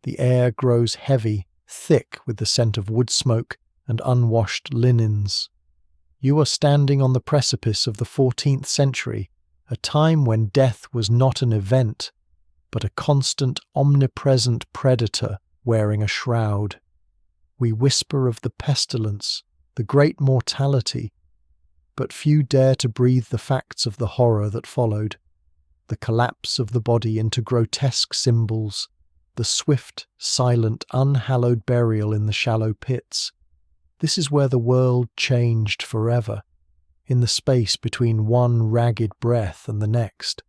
The air grows heavy, thick with the scent of wood smoke and unwashed linens. You are standing on the precipice of the 14th century, a time when death was not an event, but a constant, omnipresent predator wearing a shroud. We whisper of the pestilence, the great mortality, but few dare to breathe the facts of the horror that followed. The collapse of the body into grotesque symbols, the swift, silent, unhallowed burial in the shallow pits. This is where the world changed forever, in the space between one ragged breath and the next.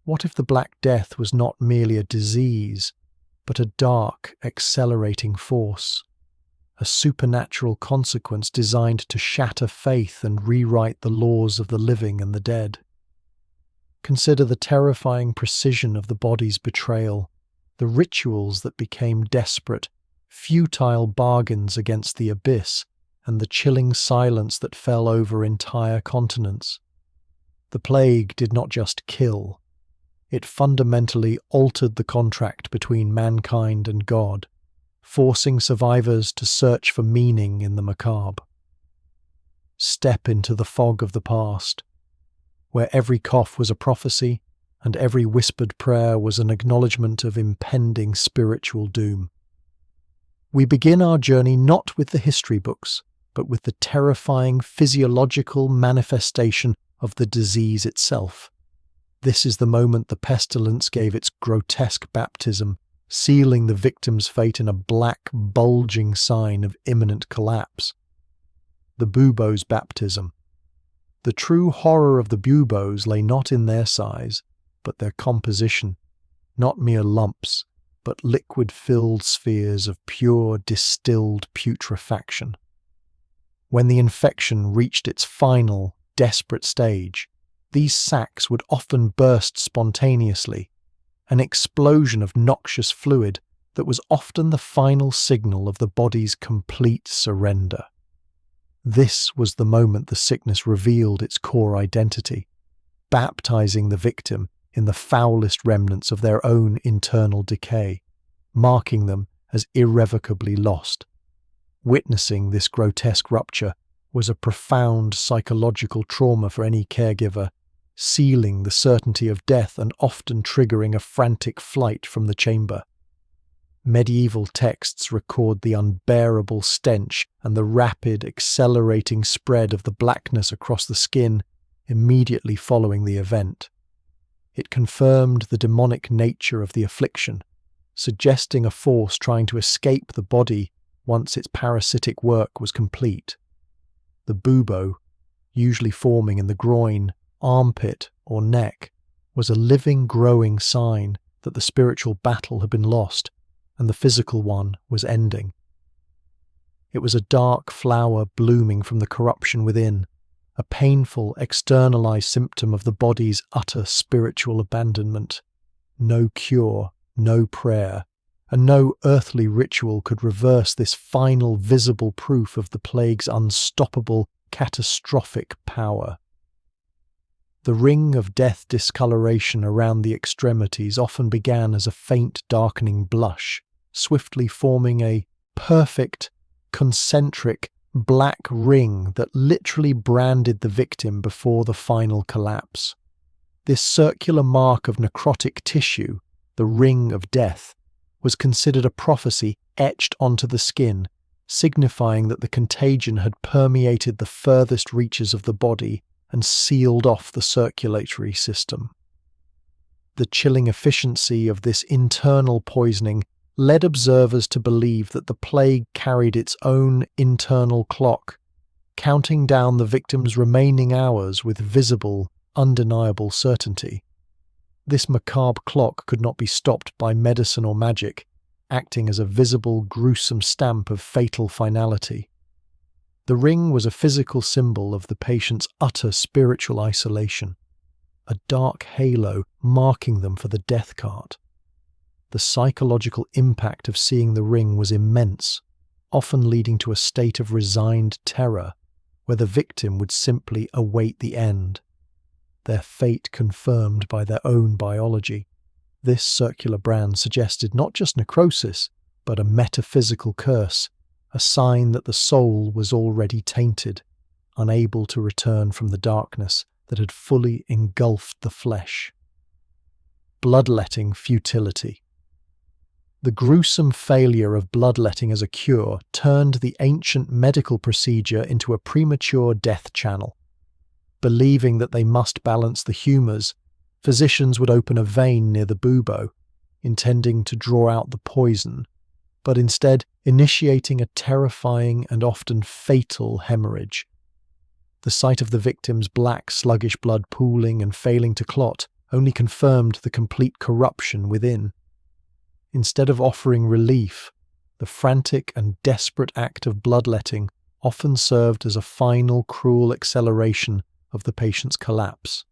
What if the Black Death was not merely a disease, but a dark, accelerating force? A supernatural consequence designed to shatter faith and rewrite the laws of the living and the dead. Consider the terrifying precision of the body's betrayal, the rituals that became desperate, futile bargains against the abyss, and the chilling silence that fell over entire continents. The plague did not just kill. It fundamentally altered the contract between mankind and God, forcing survivors to search for meaning in the macabre. Step into the fog of the past, where every cough was a prophecy and every whispered prayer was an acknowledgement of impending spiritual doom. We begin our journey not with the history books, but with the terrifying physiological manifestation of the disease itself. This is the moment the pestilence gave its grotesque baptism, sealing the victim's fate in a black, bulging sign of imminent collapse. The bubo's baptism. The true horror of the buboes lay not in their size, but their composition, not mere lumps, but liquid-filled spheres of pure, distilled putrefaction. When the infection reached its final, desperate stage, these sacs would often burst spontaneously, an explosion of noxious fluid that was often the final signal of the body's complete surrender. This was the moment the sickness revealed its core identity, baptizing the victim in the foulest remnants of their own internal decay, marking them as irrevocably lost. Witnessing this grotesque rupture was a profound psychological trauma for any caregiver, sealing the certainty of death and often triggering a frantic flight from the chamber. Medieval texts record the unbearable stench and the rapid, accelerating spread of the blackness across the skin immediately following the event. It confirmed the demonic nature of the affliction, suggesting a force trying to escape the body once its parasitic work was complete. The bubo, usually forming in the groin, armpit, or neck, was a living, growing sign that the spiritual battle had been lost and the physical one was ending. It was a dark flower blooming from the corruption within, a painful, externalized symptom of the body's utter spiritual abandonment. No cure, no prayer, and no earthly ritual could reverse this final visible proof of the plague's unstoppable, catastrophic power. The ring of death discoloration around the extremities often began as a faint darkening blush, swiftly forming a perfect, concentric, black ring that literally branded the victim before the final collapse. This circular mark of necrotic tissue, the ring of death, was considered a prophecy etched onto the skin, signifying that the contagion had permeated the furthest reaches of the body and sealed off the circulatory system. The chilling efficiency of this internal poisoning led observers to believe that the plague carried its own internal clock, counting down the victim's remaining hours with visible, undeniable certainty. This macabre clock could not be stopped by medicine or magic, acting as a visible, gruesome stamp of fatal finality. The ring was a physical symbol of the patient's utter spiritual isolation, a dark halo marking them for the death cart. The psychological impact of seeing the ring was immense, often leading to a state of resigned terror, where the victim would simply await the end, their fate confirmed by their own biology. This circular brand suggested not just necrosis, but a metaphysical curse, a sign that the soul was already tainted, unable to return from the darkness that had fully engulfed the flesh. Bloodletting futility. The gruesome failure of bloodletting as a cure turned the ancient medical procedure into a premature death channel. Believing that they must balance the humours, physicians would open a vein near the bubo, intending to draw out the poison, but instead initiating a terrifying and often fatal hemorrhage. The sight of the victim's black, sluggish blood pooling and failing to clot only confirmed the complete corruption within. Instead of offering relief, the frantic and desperate act of bloodletting often served as a final cruel acceleration of the patient's collapse.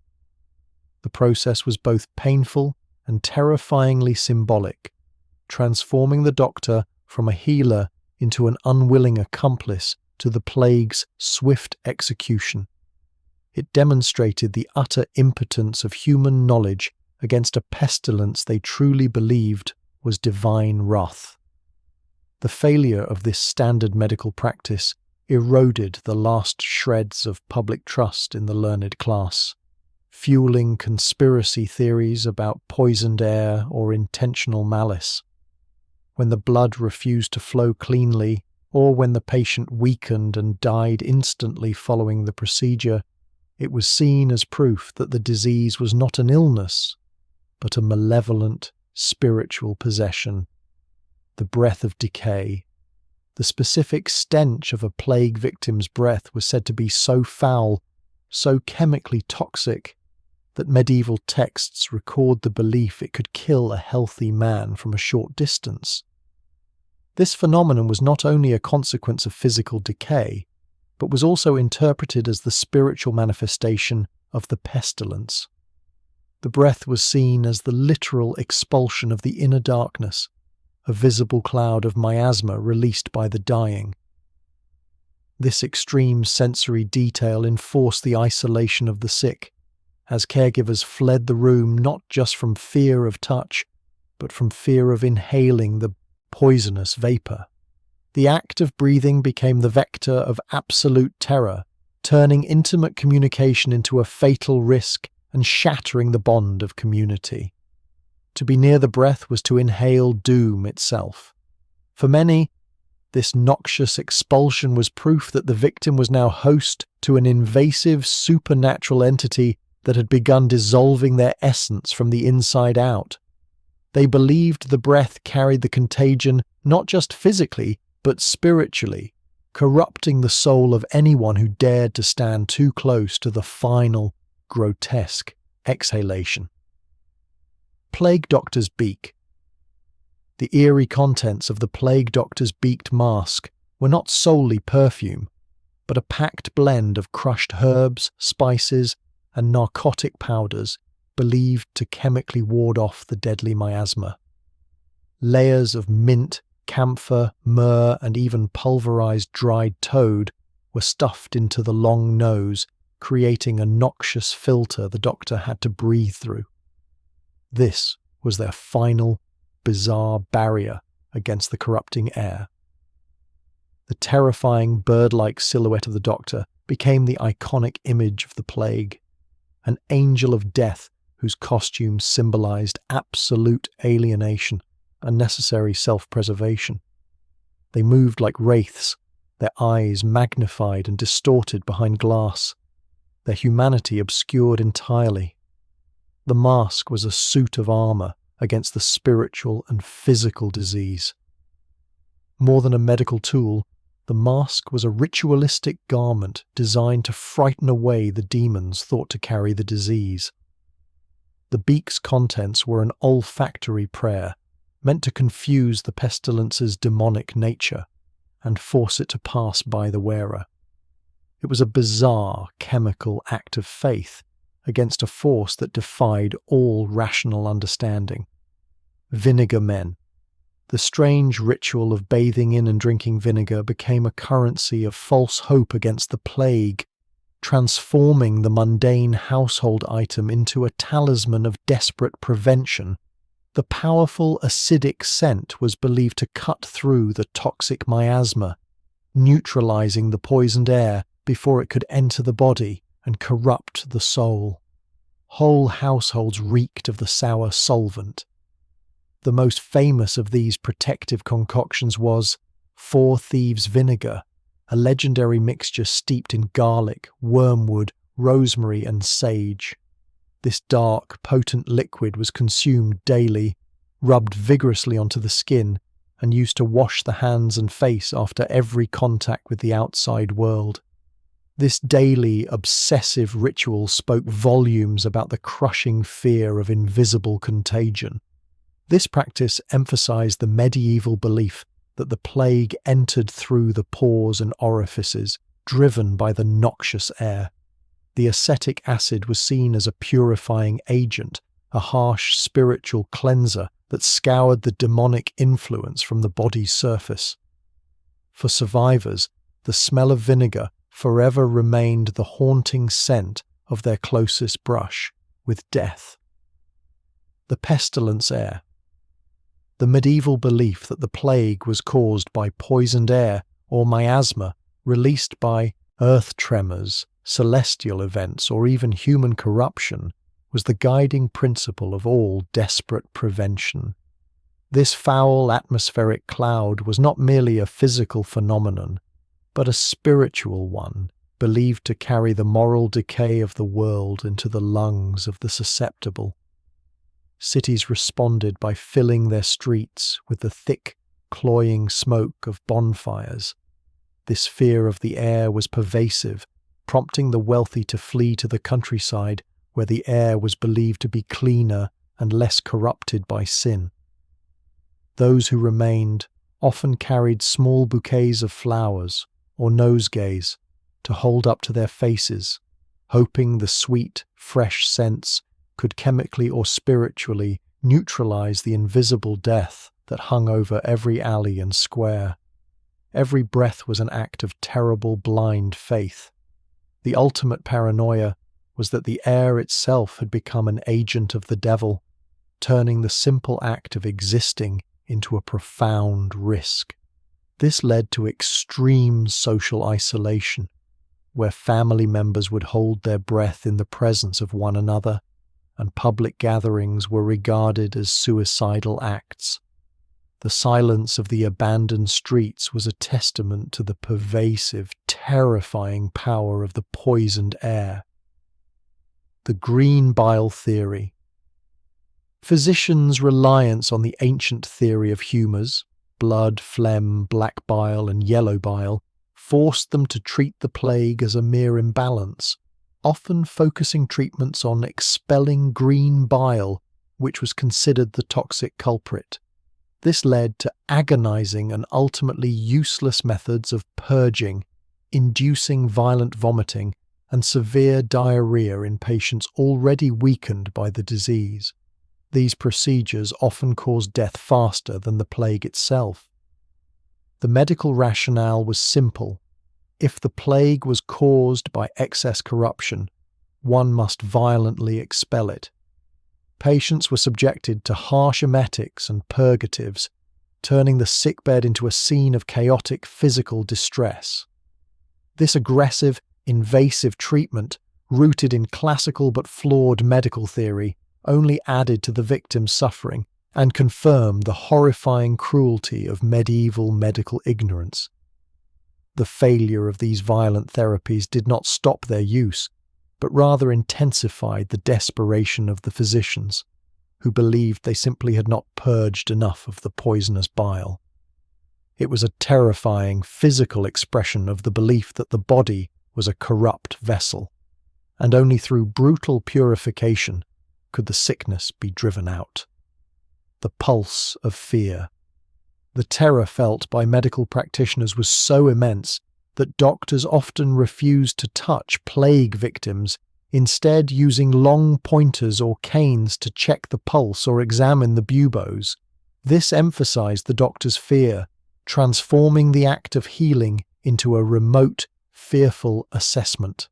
The process was both painful and terrifyingly symbolic, transforming the doctor from a healer into an unwilling accomplice to the plague's swift execution. It demonstrated the utter impotence of human knowledge against a pestilence they truly believed was divine wrath. The failure of this standard medical practice eroded the last shreds of public trust in the learned class, fueling conspiracy theories about poisoned air or intentional malice. When the blood refused to flow cleanly, or when the patient weakened and died instantly following the procedure, it was seen as proof that the disease was not an illness, but a malevolent spiritual possession. The breath of decay. The specific stench of a plague victim's breath was said to be so foul, so chemically toxic, that medieval texts record the belief it could kill a healthy man from a short distance. This phenomenon was not only a consequence of physical decay, but was also interpreted as the spiritual manifestation of the pestilence. The breath was seen as the literal expulsion of the inner darkness, a visible cloud of miasma released by the dying. This extreme sensory detail enforced the isolation of the sick, as caregivers fled the room not just from fear of touch, but from fear of inhaling the poisonous vapour. The act of breathing became the vector of absolute terror, turning intimate communication into a fatal risk and shattering the bond of community. To be near the breath was to inhale doom itself. For many, this noxious expulsion was proof that the victim was now host to an invasive supernatural entity that had begun dissolving their essence from the inside out. They believed the breath carried the contagion not just physically, but spiritually, corrupting the soul of anyone who dared to stand too close to the final, grotesque exhalation. Plague Doctor's Beak. The eerie contents of the Plague Doctor's beaked mask were not solely perfume, but a packed blend of crushed herbs, spices, and narcotic powders believed to chemically ward off the deadly miasma. Layers of mint, camphor, myrrh, and even pulverized dried toad were stuffed into the long nose, creating a noxious filter the doctor had to breathe through. This was their final, bizarre barrier against the corrupting air. The terrifying bird-like silhouette of the doctor became the iconic image of the plague, an angel of death whose costume symbolized absolute alienation and necessary self-preservation. They moved like wraiths, their eyes magnified and distorted behind glass, their humanity obscured entirely. The mask was a suit of armor against the spiritual and physical disease. More than a medical tool, the mask was a ritualistic garment designed to frighten away the demons thought to carry the disease. The beak's contents were an olfactory prayer, meant to confuse the pestilence's demonic nature and force it to pass by the wearer. It was a bizarre chemical act of faith against a force that defied all rational understanding. Vinegar men. The strange ritual of bathing in and drinking vinegar became a currency of false hope against the plague, transforming the mundane household item into a talisman of desperate prevention The powerful acidic scent was believed to cut through the toxic miasma, neutralizing the poisoned air before it could enter the body and corrupt the soul. Whole households reeked of the sour solvent. The most famous of these protective concoctions was Four Thieves vinegar, a legendary mixture steeped in garlic, wormwood, rosemary and sage. This dark, potent liquid was consumed daily, rubbed vigorously onto the skin, and used to wash the hands and face after every contact with the outside world. This daily, obsessive ritual spoke volumes about the crushing fear of invisible contagion. This practice emphasized the medieval belief that the plague entered through the pores and orifices, driven by the noxious air. The acetic acid was seen as a purifying agent, a harsh spiritual cleanser that scoured the demonic influence from the body's surface. For survivors, the smell of vinegar forever remained the haunting scent of their closest brush with death. The pestilence air. The medieval belief that the plague was caused by poisoned air or miasma released by earth tremors, celestial events, or even human corruption was the guiding principle of all desperate prevention. This foul atmospheric cloud was not merely a physical phenomenon, but a spiritual one, believed to carry the moral decay of the world into the lungs of the susceptible. Cities responded by filling their streets with the thick, cloying smoke of bonfires. This fear of the air was pervasive, prompting the wealthy to flee to the countryside, where the air was believed to be cleaner and less corrupted by sin. Those who remained often carried small bouquets of flowers or nosegays to hold up to their faces, hoping the sweet, fresh scents could chemically or spiritually neutralize the invisible death that hung over every alley and square. Every breath was an act of terrible, blind faith. The ultimate paranoia was that the air itself had become an agent of the devil, turning the simple act of existing into a profound risk. This led to extreme social isolation, where family members would hold their breath in the presence of one another, and public gatherings were regarded as suicidal acts. The silence of the abandoned streets was a testament to the pervasive, terrifying power of the poisoned air. The green bile theory. Physicians' reliance on the ancient theory of humours, blood, phlegm, black bile and yellow bile, forced them to treat the plague as a mere imbalance, often focusing treatments on expelling green bile, which was considered the toxic culprit. This led to agonizing and ultimately useless methods of purging, inducing violent vomiting, and severe diarrhea in patients already weakened by the disease. These procedures often caused death faster than the plague itself. The medical rationale was simple. If the plague was caused by excess corruption, one must violently expel it. Patients were subjected to harsh emetics and purgatives, turning the sickbed into a scene of chaotic physical distress. This aggressive, invasive treatment, rooted in classical but flawed medical theory, only added to the victim's suffering and confirmed the horrifying cruelty of medieval medical ignorance. The failure of these violent therapies did not stop their use, but rather intensified the desperation of the physicians, who believed they simply had not purged enough of the poisonous bile. It was a terrifying physical expression of the belief that the body was a corrupt vessel, and only through brutal purification could the sickness be driven out. The pulse of fear. The terror felt by medical practitioners was so immense that doctors often refused to touch plague victims, instead using long pointers or canes to check the pulse or examine the buboes. This emphasized the doctor's fear, transforming the act of healing into a remote, fearful assessment.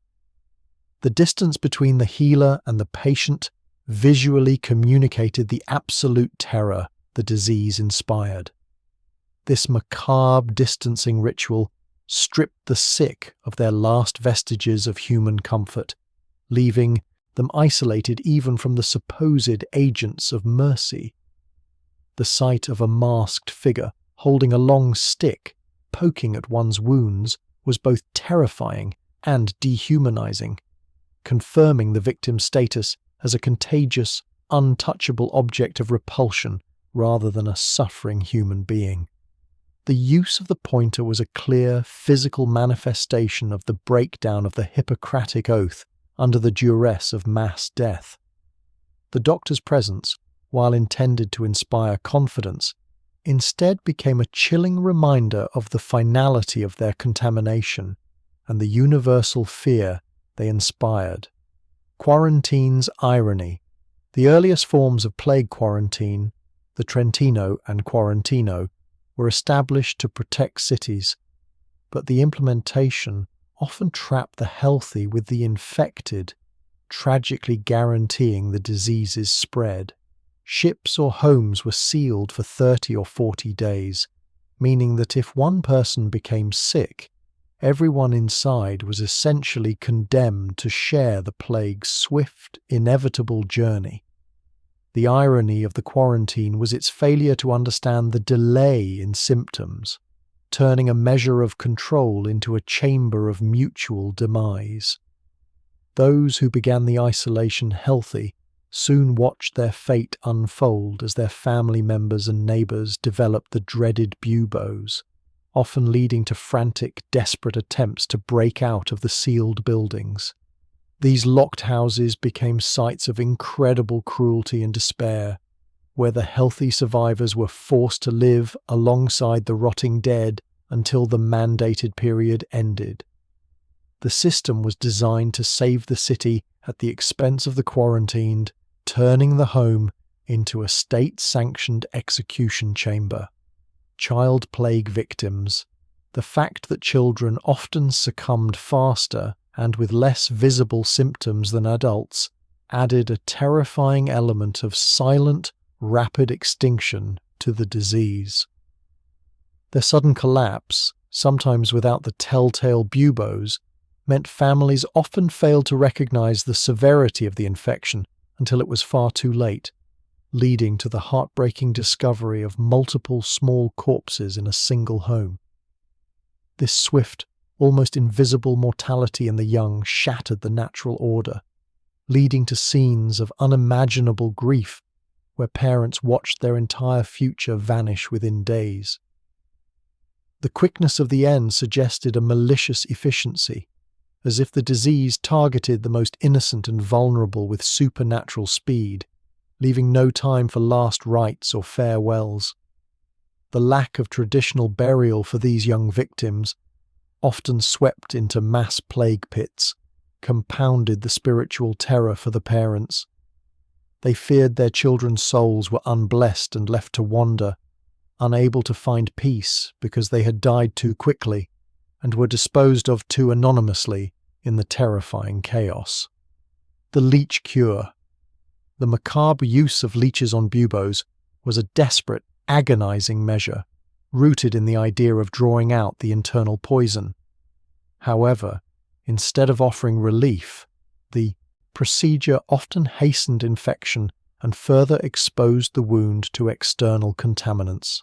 The distance between the healer and the patient visually communicated the absolute terror the disease inspired. This macabre distancing ritual stripped the sick of their last vestiges of human comfort, leaving them isolated even from the supposed agents of mercy. The sight of a masked figure holding a long stick, poking at one's wounds, was both terrifying and dehumanizing, confirming the victim's status as a contagious, untouchable object of repulsion rather than a suffering human being. The use of the pointer was a clear, physical manifestation of the breakdown of the Hippocratic oath under the duress of mass death. The doctor's presence, while intended to inspire confidence, instead became a chilling reminder of the finality of their contamination and the universal fear they inspired. Quarantine's irony. The earliest forms of plague quarantine, the Trentino and Quarantino, were established to protect cities, but the implementation often trapped the healthy with the infected, tragically guaranteeing the disease's spread. Ships or homes were sealed for 30 or 40 days, meaning that if one person became sick, everyone inside was essentially condemned to share the plague's swift, inevitable journey. The irony of the quarantine was its failure to understand the delay in symptoms, turning a measure of control into a chamber of mutual demise. Those who began the isolation healthy soon watched their fate unfold as their family members and neighbors developed the dreaded buboes, often leading to frantic, desperate attempts to break out of the sealed buildings. These locked houses became sites of incredible cruelty and despair, where the healthy survivors were forced to live alongside the rotting dead until the mandated period ended. The system was designed to save the city at the expense of the quarantined, turning the home into a state-sanctioned execution chamber. Child plague victims. The fact that children often succumbed faster and with less visible symptoms than adults added a terrifying element of silent, rapid extinction to the disease. Their sudden collapse, sometimes without the telltale buboes, meant families often failed to recognize the severity of the infection until it was far too late, leading to the heartbreaking discovery of multiple small corpses in a single home. This swift, almost invisible mortality in the young shattered the natural order, leading to scenes of unimaginable grief where parents watched their entire future vanish within days. The quickness of the end suggested a malicious efficiency, as if the disease targeted the most innocent and vulnerable with supernatural speed, leaving no time for last rites or farewells. The lack of traditional burial for these young victims, often swept into mass plague pits, compounded the spiritual terror for the parents. They feared their children's souls were unblessed and left to wander, unable to find peace because they had died too quickly and were disposed of too anonymously in the terrifying chaos. The leech cure. The macabre use of leeches on buboes was a desperate, agonizing measure, rooted in the idea of drawing out the internal poison. However, instead of offering relief, the procedure often hastened infection and further exposed the wound to external contaminants.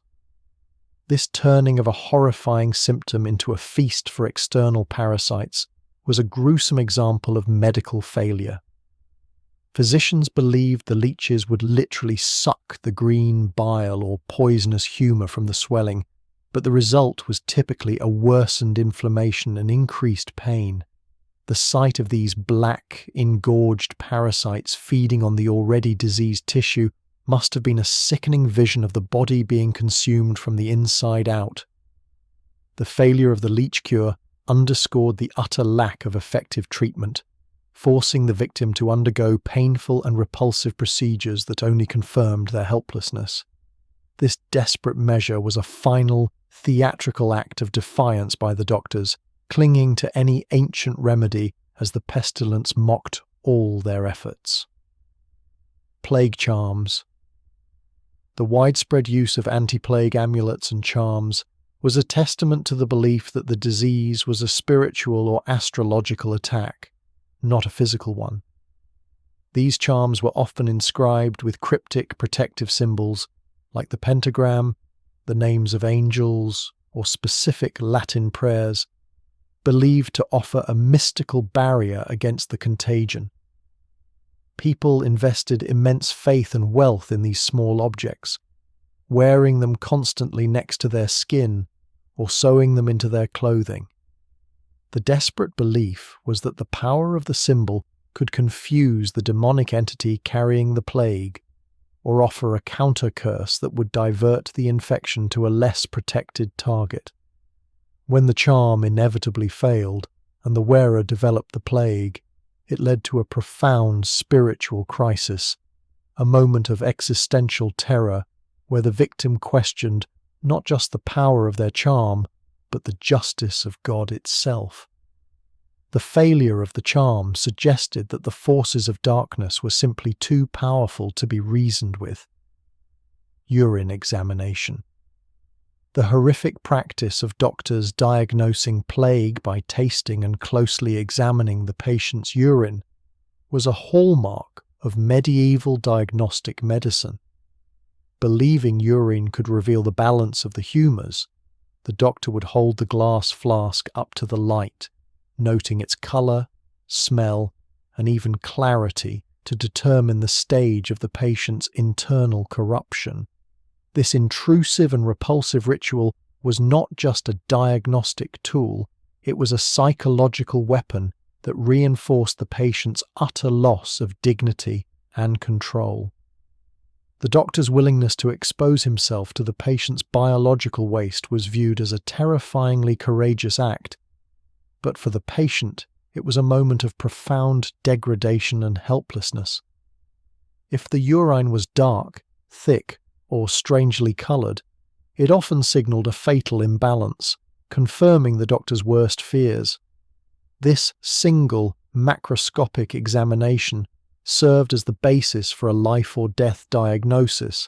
This turning of a horrifying symptom into a feast for external parasites was a gruesome example of medical failure. Physicians believed the leeches would literally suck the green bile or poisonous humour from the swelling, but the result was typically a worsened inflammation and increased pain. The sight of these black, engorged parasites feeding on the already diseased tissue must have been a sickening vision of the body being consumed from the inside out. The failure of the leech cure underscored the utter lack of effective treatment, forcing the victim to undergo painful and repulsive procedures that only confirmed their helplessness. This desperate measure was a final, theatrical act of defiance by the doctors, clinging to any ancient remedy as the pestilence mocked all their efforts. Plague charms. The widespread use of anti-plague amulets and charms was a testament to the belief that the disease was a spiritual or astrological attack, not a physical one. These charms were often inscribed with cryptic protective symbols like the pentagram, the names of angels, or specific Latin prayers, believed to offer a mystical barrier against the contagion. People invested immense faith and wealth in these small objects, wearing them constantly next to their skin or sewing them into their clothing. The desperate belief was that the power of the symbol could confuse the demonic entity carrying the plague, or offer a counter-curse that would divert the infection to a less protected target. When the charm inevitably failed and the wearer developed the plague, it led to a profound spiritual crisis, a moment of existential terror where the victim questioned not just the power of their charm, but the justice of God itself. The failure of the charm suggested that the forces of darkness were simply too powerful to be reasoned with. Urine examination. The horrific practice of doctors diagnosing plague by tasting and closely examining the patient's urine was a hallmark of medieval diagnostic medicine. Believing urine could reveal the balance of the humours, the doctor would hold the glass flask up to the light, noting its colour, smell, and even clarity to determine the stage of the patient's internal corruption. This intrusive and repulsive ritual was not just a diagnostic tool, it was a psychological weapon that reinforced the patient's utter loss of dignity and control. The doctor's willingness to expose himself to the patient's biological waste was viewed as a terrifyingly courageous act, but for the patient, it was a moment of profound degradation and helplessness. If the urine was dark, thick, or strangely coloured, it often signalled a fatal imbalance, confirming the doctor's worst fears. This single, macroscopic examination served as the basis for a life-or-death diagnosis,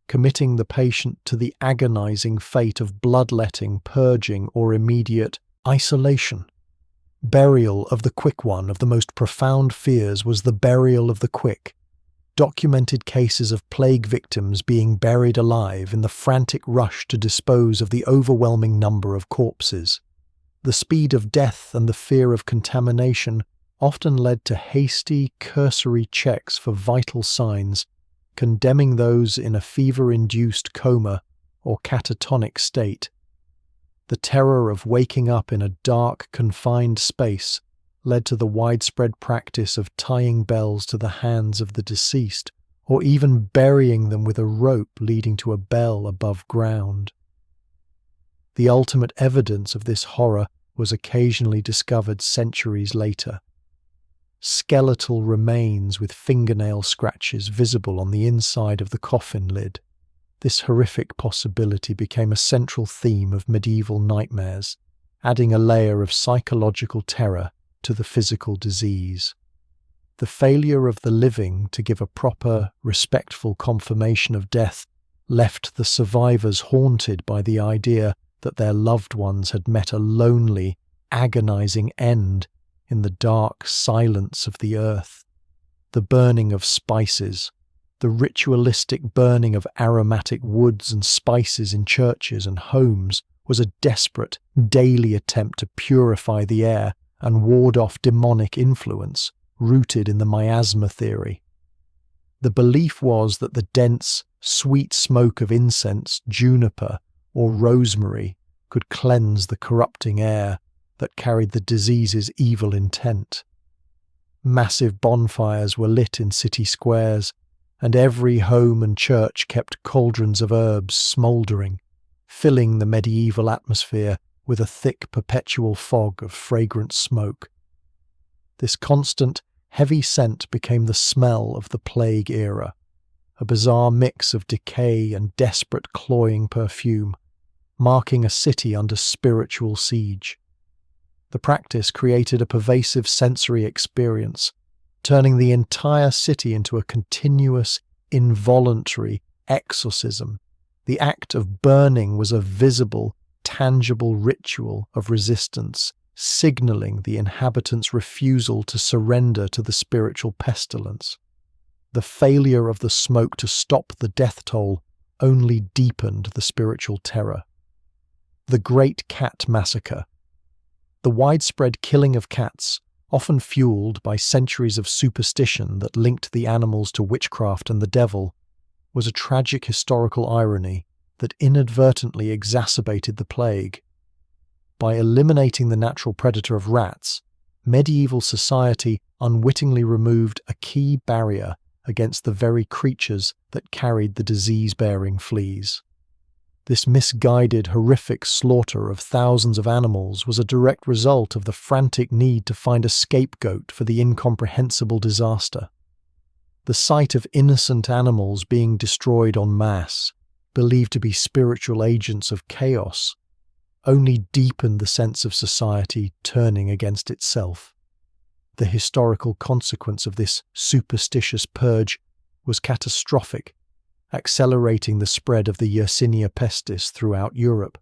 committing the patient to the agonizing fate of bloodletting, purging, or immediate isolation. Burial of the quick. One of the most profound fears was the burial of the quick. Documented cases of plague victims being buried alive in the frantic rush to dispose of the overwhelming number of corpses. The speed of death and the fear of contamination often led to hasty, cursory checks for vital signs, condemning those in a fever-induced coma or catatonic state. The terror of waking up in a dark, confined space led to the widespread practice of tying bells to the hands of the deceased, or even burying them with a rope leading to a bell above ground. The ultimate evidence of this horror was occasionally discovered centuries later. Skeletal remains with fingernail scratches visible on the inside of the coffin lid. This horrific possibility became a central theme of medieval nightmares, adding a layer of psychological terror to the physical disease. The failure of the living to give a proper, respectful confirmation of death left the survivors haunted by the idea that their loved ones had met a lonely, agonizing end in the dark silence of the earth. The burning of spices, the ritualistic burning of aromatic woods and spices in churches and homes, was a desperate, daily attempt to purify the air and ward off demonic influence, rooted in the miasma theory. The belief was that the dense, sweet smoke of incense, juniper, or rosemary could cleanse the corrupting air that carried the disease's evil intent. Massive bonfires were lit in city squares, and every home and church kept cauldrons of herbs smouldering, filling the medieval atmosphere with a thick perpetual fog of fragrant smoke. This constant, heavy scent became the smell of the plague era, a bizarre mix of decay and desperate cloying perfume, marking a city under spiritual siege. The practice created a pervasive sensory experience, turning the entire city into a continuous, involuntary exorcism. The act of burning was a visible, tangible ritual of resistance, signaling the inhabitants' refusal to surrender to the spiritual pestilence. The failure of the smoke to stop the death toll only deepened the spiritual terror. The Great Cat Massacre. The widespread killing of cats, often fueled by centuries of superstition that linked the animals to witchcraft and the devil, was a tragic historical irony that inadvertently exacerbated the plague. By eliminating the natural predator of rats, medieval society unwittingly removed a key barrier against the very creatures that carried the disease-bearing fleas. This misguided, horrific slaughter of thousands of animals was a direct result of the frantic need to find a scapegoat for the incomprehensible disaster. The sight of innocent animals being destroyed en masse, believed to be spiritual agents of chaos, only deepened the sense of society turning against itself. The historical consequence of this superstitious purge was catastrophic, accelerating the spread of the Yersinia pestis throughout Europe.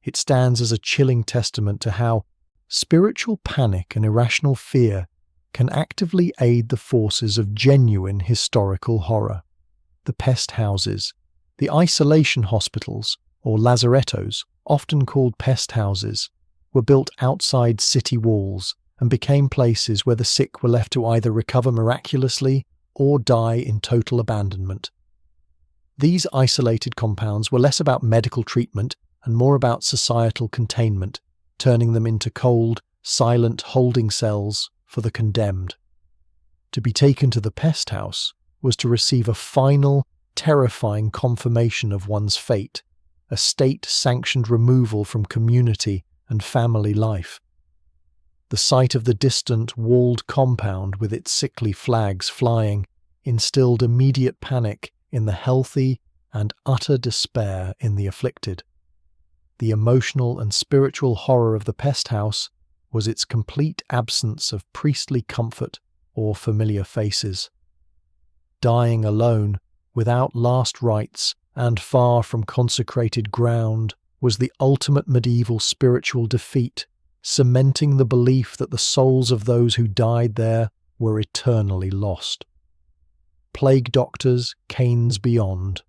It stands as a chilling testament to how spiritual panic and irrational fear can actively aid the forces of genuine historical horror. The pest houses, the isolation hospitals, or lazarettos, often called pest houses, were built outside city walls and became places where the sick were left to either recover miraculously or die in total abandonment. These isolated compounds were less about medical treatment and more about societal containment, turning them into cold, silent holding cells for the condemned. To be taken to the pest house was to receive a final, terrifying confirmation of one's fate, a state-sanctioned removal from community and family life. The sight of the distant, walled compound with its sickly flags flying instilled immediate panic in the healthy and utter despair in the afflicted. The emotional and spiritual horror of the pest house was its complete absence of priestly comfort or familiar faces. Dying alone, without last rites, and far from consecrated ground, was the ultimate medieval spiritual defeat, cementing the belief that the souls of those who died there were eternally lost. Plague doctors, canes beyond.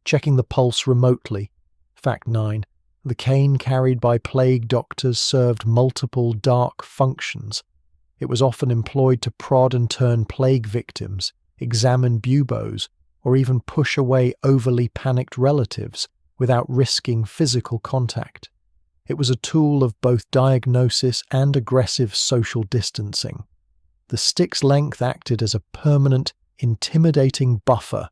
Checking the pulse remotely. Fact 9. The cane carried by plague doctors served multiple dark functions. It was often employed to prod and turn plague victims, examine buboes, or even push away overly panicked relatives without risking physical contact. It was a tool of both diagnosis and aggressive social distancing. The stick's length acted as a permanent, intimidating buffer,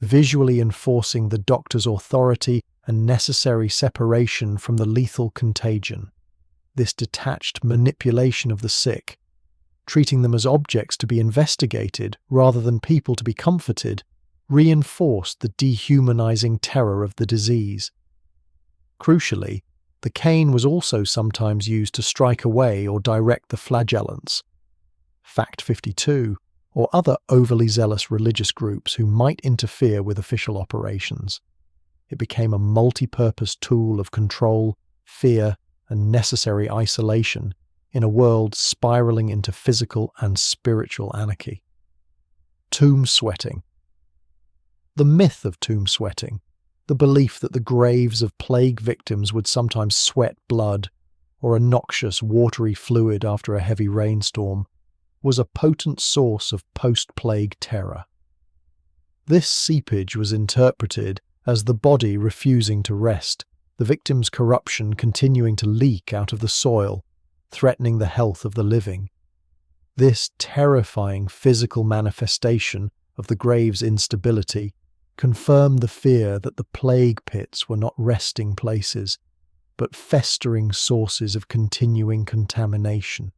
visually enforcing the doctor's authority and necessary separation from the lethal contagion. This detached manipulation of the sick, treating them as objects to be investigated rather than people to be comforted, reinforced the dehumanizing terror of the disease. Crucially, the cane was also sometimes used to strike away or direct the flagellants. Fact 52, or other overly zealous religious groups who might interfere with official operations. It became a multi-purpose tool of control, fear, and necessary isolation in a world spiraling into physical and spiritual anarchy. Tomb sweating. The myth of tomb sweating, the belief that the graves of plague victims would sometimes sweat blood, or a noxious watery fluid after a heavy rainstorm, was a potent source of post-plague terror. This seepage was interpreted as the body refusing to rest, the victim's corruption continuing to leak out of the soil, threatening the health of the living. This terrifying physical manifestation of the grave's instability confirmed the fear that the plague pits were not resting places, but festering sources of continuing contamination.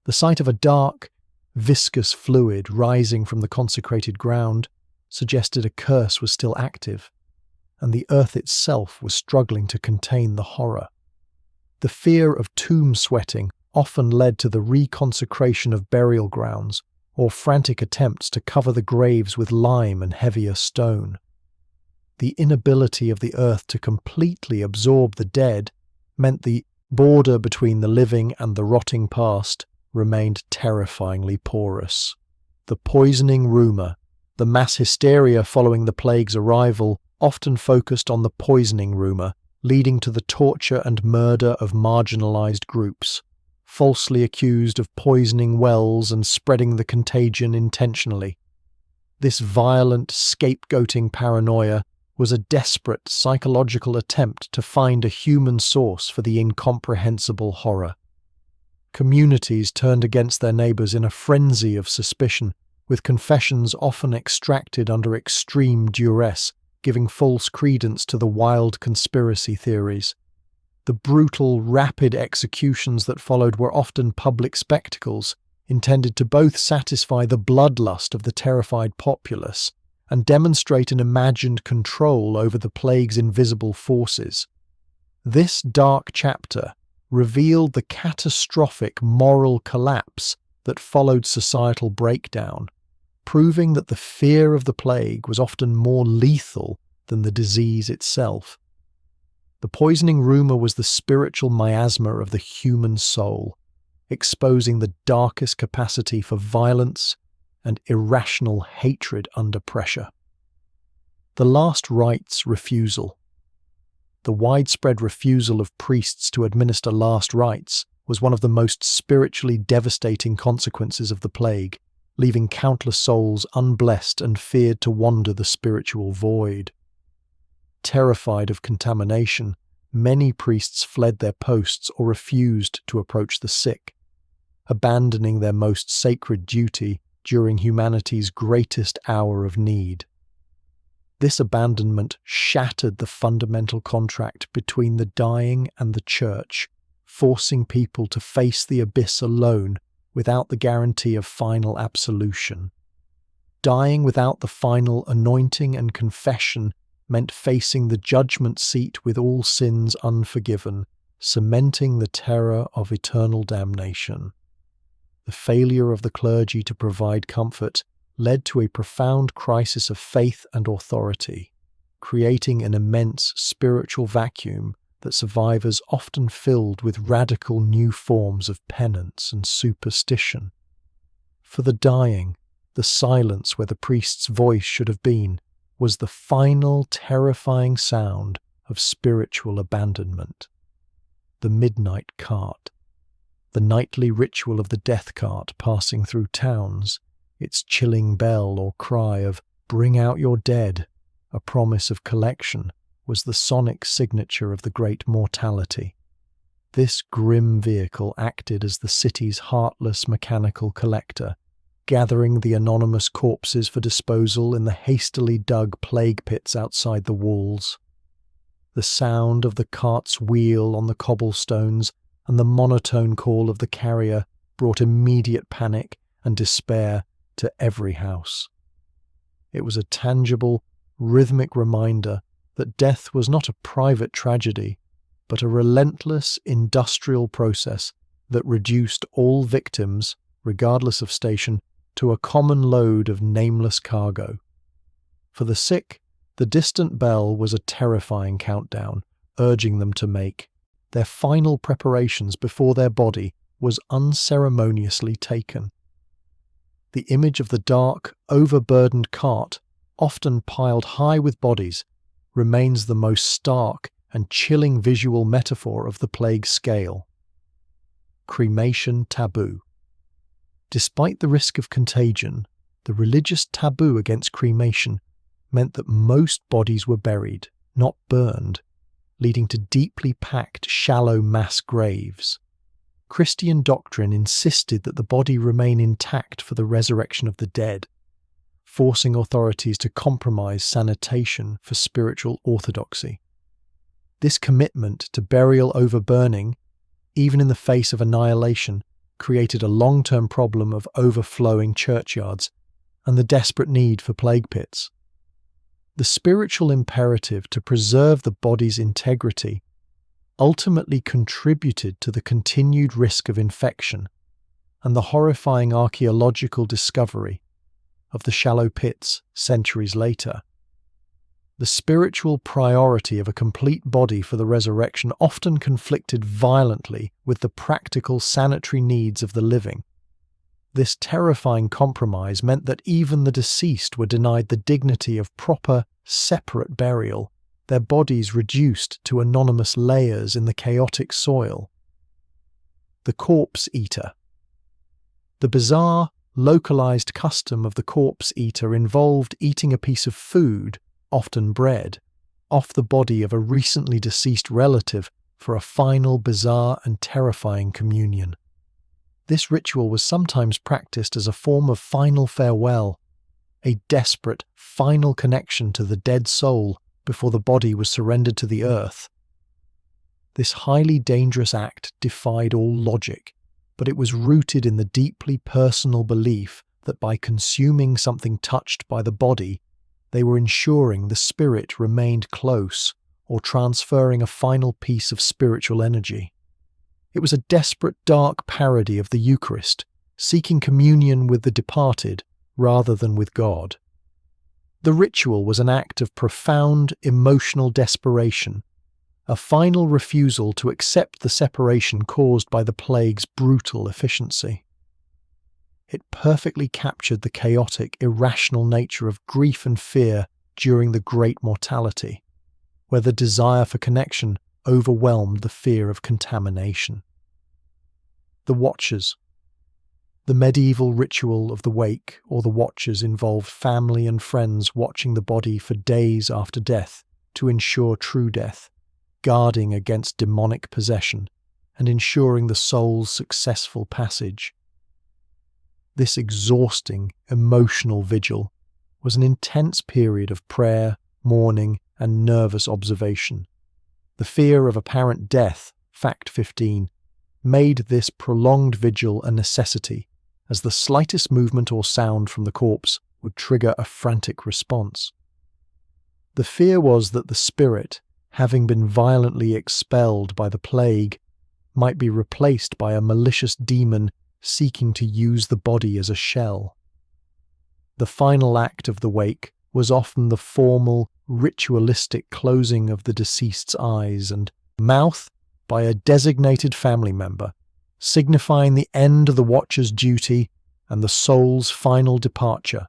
The sight of a dark, viscous fluid rising from the consecrated ground suggested a curse was still active, and the earth itself was struggling to contain the horror. The fear of tomb sweating often led to the reconsecration of burial grounds or frantic attempts to cover the graves with lime and heavier stone. The inability of the earth to completely absorb the dead meant the border between the living and the rotting past remained terrifyingly porous. The poisoning rumour, the mass hysteria following the plague's arrival, often focused on the poisoning rumour, leading to the torture and murder of marginalised groups, falsely accused of poisoning wells and spreading the contagion intentionally. This violent, scapegoating paranoia was a desperate psychological attempt to find a human source for the incomprehensible horror. Communities turned against their neighbours in a frenzy of suspicion, with confessions often extracted under extreme duress, giving false credence to the wild conspiracy theories. The brutal, rapid executions that followed were often public spectacles, intended to both satisfy the bloodlust of the terrified populace and demonstrate an imagined control over the plague's invisible forces. This dark chapter revealed the catastrophic moral collapse that followed societal breakdown, proving that the fear of the plague was often more lethal than the disease itself. The poisoning rumour was the spiritual miasma of the human soul, exposing the darkest capacity for violence and irrational hatred under pressure. The last rites refusal. The widespread refusal of priests to administer last rites was one of the most spiritually devastating consequences of the plague, leaving countless souls unblessed and feared to wander the spiritual void. Terrified of contamination, many priests fled their posts or refused to approach the sick, abandoning their most sacred duty during humanity's greatest hour of need. This abandonment shattered the fundamental contract between the dying and the church, forcing people to face the abyss alone without the guarantee of final absolution. Dying without the final anointing and confession meant facing the judgment seat with all sins unforgiven, cementing the terror of eternal damnation. The failure of the clergy to provide comfort led to a profound crisis of faith and authority, creating an immense spiritual vacuum that survivors often filled with radical new forms of penance and superstition. For the dying, the silence where the priest's voice should have been was the final terrifying sound of spiritual abandonment. The midnight cart. The nightly ritual of the death cart passing through towns, its chilling bell or cry of "Bring out your dead," a promise of collection, was the sonic signature of the great mortality. This grim vehicle acted as the city's heartless mechanical collector, gathering the anonymous corpses for disposal in the hastily dug plague pits outside the walls. The sound of the cart's wheel on the cobblestones and the monotone call of the carrier brought immediate panic and despair to every house. It was a tangible, rhythmic reminder that death was not a private tragedy, but a relentless industrial process that reduced all victims, regardless of station, to a common load of nameless cargo. For the sick, the distant bell was a terrifying countdown, urging them to make their final preparations before their body was unceremoniously taken. The image of the dark, overburdened cart, often piled high with bodies, remains the most stark and chilling visual metaphor of the plague scale. Cremation taboo. Despite the risk of contagion, the religious taboo against cremation meant that most bodies were buried, not burned, leading to deeply packed, shallow mass graves. Christian doctrine insisted that the body remain intact for the resurrection of the dead, forcing authorities to compromise sanitation for spiritual orthodoxy. This commitment to burial over burning, even in the face of annihilation, created a long-term problem of overflowing churchyards and the desperate need for plague pits. The spiritual imperative to preserve the body's integrity ultimately contributed to the continued risk of infection, and the horrifying archaeological discovery of the shallow pits centuries later. The spiritual priority of a complete body for the resurrection often conflicted violently with the practical sanitary needs of the living. This terrifying compromise meant that even the deceased were denied the dignity of proper, separate burial, their bodies reduced to anonymous layers in the chaotic soil. The corpse eater. The bizarre, localized custom of the corpse eater involved eating a piece of food, often bread, off the body of a recently deceased relative for a final, bizarre and terrifying communion. This ritual was sometimes practiced as a form of final farewell, a desperate, final connection to the dead soul before the body was surrendered to the earth. This highly dangerous act defied all logic, but it was rooted in the deeply personal belief that by consuming something touched by the body, they were ensuring the spirit remained close or transferring a final piece of spiritual energy. It was a desperate, dark parody of the Eucharist, seeking communion with the departed rather than with God. The ritual was an act of profound emotional desperation, a final refusal to accept the separation caused by the plague's brutal efficiency. It perfectly captured the chaotic, irrational nature of grief and fear during the Great Mortality, where the desire for connection overwhelmed the fear of contamination. The Watchers. The medieval ritual of the wake, or the Watchers, involved family and friends watching the body for days after death to ensure true death, guarding against demonic possession, and ensuring the soul's successful passage. This exhausting, emotional vigil was an intense period of prayer, mourning, and nervous observation. The fear of apparent death, fact 15, made this prolonged vigil a necessity, as the slightest movement or sound from the corpse would trigger a frantic response. The fear was that the spirit, having been violently expelled by the plague, might be replaced by a malicious demon seeking to use the body as a shell. The final act of the wake was often the formal, ritualistic closing of the deceased's eyes and mouth by a designated family member, signifying the end of the watcher's duty and the soul's final departure.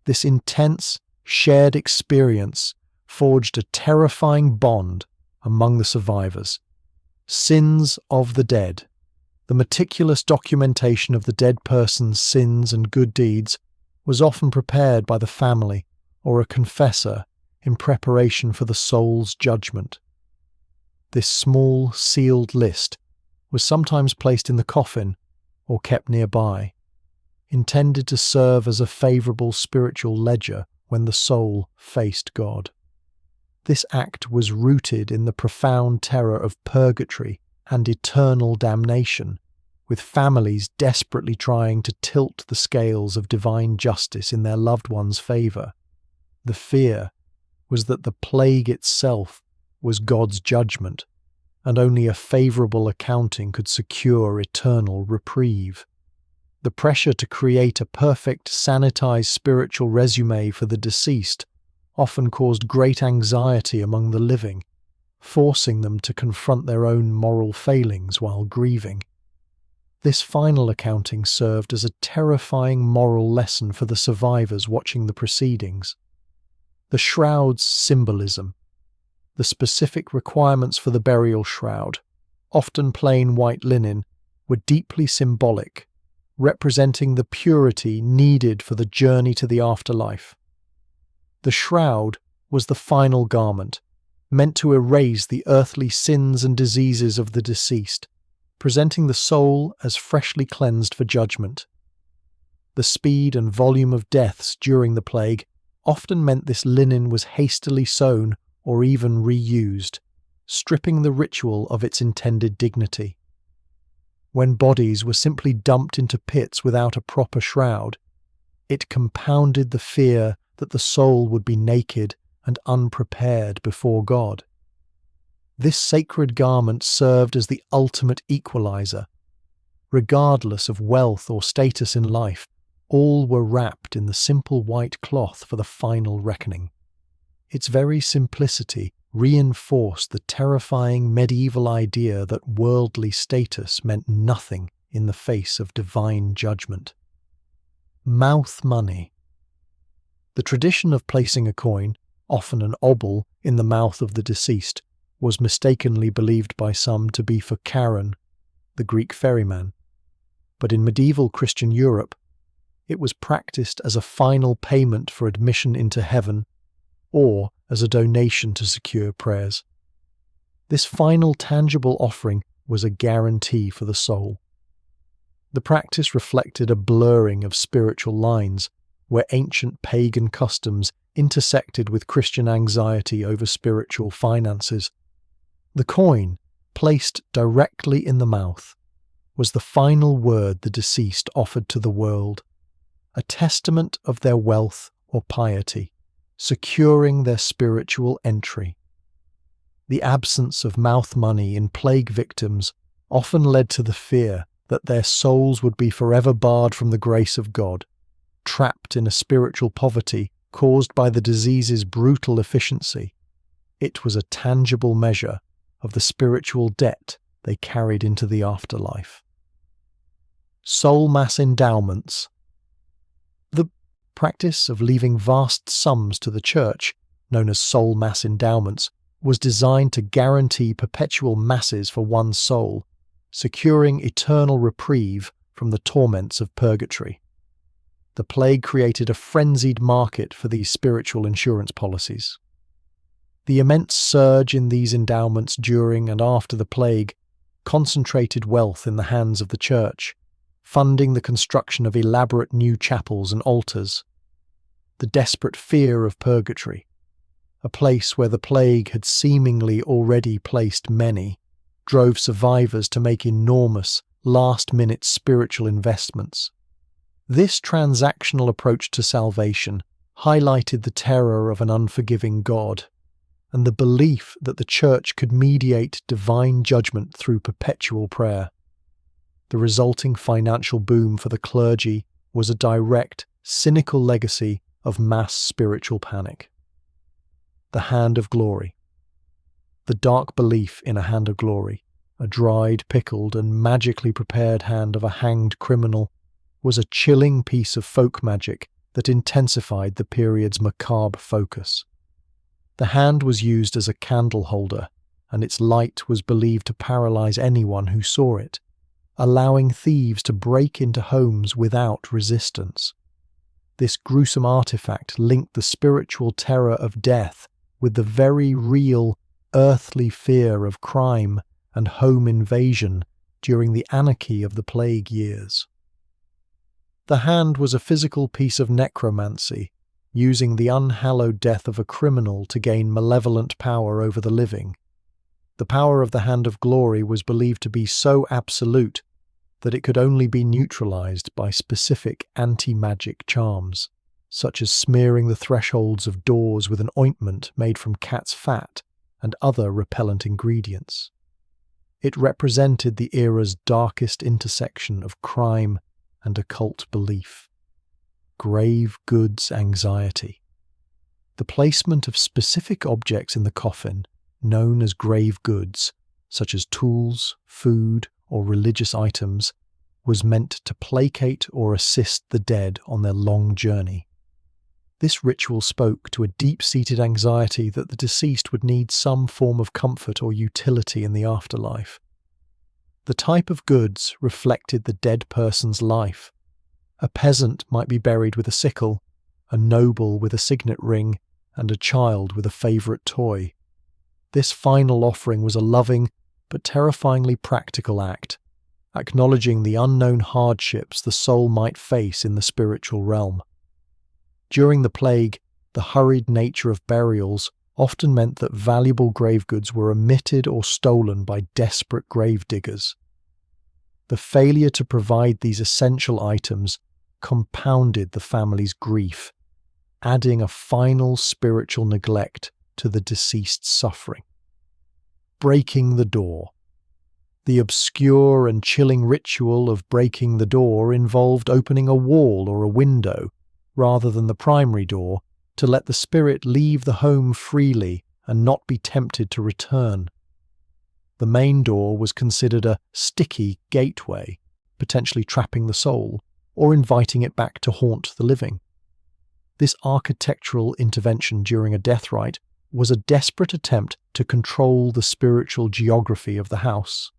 This intense, shared experience forged a terrifying bond among the survivors. Sins of the dead. The meticulous documentation of the dead person's sins and good deeds was often prepared by the family or a confessor in preparation for the soul's judgment. This small, sealed list was sometimes placed in the coffin or kept nearby, intended to serve as a favorable spiritual ledger when the soul faced God. This act was rooted in the profound terror of purgatory and eternal damnation, with families desperately trying to tilt the scales of divine justice in their loved one's favor. The fear was that the plague itself was God's judgment, and only a favorable accounting could secure eternal reprieve. The pressure to create a perfect, sanitized spiritual resume for the deceased often caused great anxiety among the living, forcing them to confront their own moral failings while grieving. This final accounting served as a terrifying moral lesson for the survivors watching the proceedings. The shroud's symbolism. The specific requirements for the burial shroud, often plain white linen, were deeply symbolic, representing the purity needed for the journey to the afterlife. The shroud was the final garment, meant to erase the earthly sins and diseases of the deceased, presenting the soul as freshly cleansed for judgment. The speed and volume of deaths during the plague often meant this linen was hastily sewn or even reused, stripping the ritual of its intended dignity. When bodies were simply dumped into pits without a proper shroud, it compounded the fear that the soul would be naked and unprepared before God. This sacred garment served as the ultimate equalizer, regardless of wealth or status in life. All were wrapped in the simple white cloth for the final reckoning. Its very simplicity reinforced the terrifying medieval idea that worldly status meant nothing in the face of divine judgment. Mouth money. The tradition of placing a coin, often an obol, in the mouth of the deceased was mistakenly believed by some to be for Charon, the Greek ferryman. But in medieval Christian Europe, it was practiced as a final payment for admission into heaven or as a donation to secure prayers. This final tangible offering was a guarantee for the soul. The practice reflected a blurring of spiritual lines, where ancient pagan customs intersected with Christian anxiety over spiritual finances. The coin, placed directly in the mouth, was the final word the deceased offered to the world, a testament of their wealth or piety, securing their spiritual entry. The absence of mouth money in plague victims often led to the fear that their souls would be forever barred from the grace of God, trapped in a spiritual poverty caused by the disease's brutal efficiency. It was a tangible measure of the spiritual debt they carried into the afterlife. Soul mass endowments. The practice of leaving vast sums to the church, known as soul mass endowments, was designed to guarantee perpetual masses for one's soul, securing eternal reprieve from the torments of purgatory. The plague created a frenzied market for these spiritual insurance policies. The immense surge in these endowments during and after the plague concentrated wealth in the hands of the church, funding the construction of elaborate new chapels and altars. The desperate fear of purgatory, a place where the plague had seemingly already placed many, drove survivors to make enormous, last-minute spiritual investments. This transactional approach to salvation highlighted the terror of an unforgiving God and the belief that the Church could mediate divine judgment through perpetual prayer. The resulting financial boom for the clergy was a direct, cynical legacy of mass spiritual panic. The hand of glory. The dark belief in a hand of glory, a dried, pickled, and magically prepared hand of a hanged criminal, was a chilling piece of folk magic that intensified the period's macabre focus. The hand was used as a candle holder, and its light was believed to paralyze anyone who saw it, allowing thieves to break into homes without resistance. This gruesome artifact linked the spiritual terror of death with the very real, earthly fear of crime and home invasion during the anarchy of the plague years. The hand was a physical piece of necromancy, using the unhallowed death of a criminal to gain malevolent power over the living. The power of the hand of glory was believed to be so absolute that it could only be neutralized by specific anti-magic charms, such as smearing the thresholds of doors with an ointment made from cat's fat and other repellent ingredients. It represented the era's darkest intersection of crime and occult belief. Grave goods anxiety. The placement of specific objects in the coffin, known as grave goods, such as tools, food, or religious items, was meant to placate or assist the dead on their long journey. This ritual spoke to a deep-seated anxiety that the deceased would need some form of comfort or utility in the afterlife. The type of goods reflected the dead person's life. A peasant might be buried with a sickle, a noble with a signet ring, and a child with a favourite toy. This final offering was a loving but terrifyingly practical act, acknowledging the unknown hardships the soul might face in the spiritual realm. During the plague, the hurried nature of burials often meant that valuable grave goods were omitted or stolen by desperate grave diggers. The failure to provide these essential items compounded the family's grief, adding a final spiritual neglect to the deceased's suffering. Breaking the door. The obscure and chilling ritual of breaking the door involved opening a wall or a window, rather than the primary door, to let the spirit leave the home freely and not be tempted to return. The main door was considered a sticky gateway, potentially trapping the soul, or inviting it back to haunt the living. This architectural intervention during a death rite was a desperate attempt to control the spiritual geography of the house.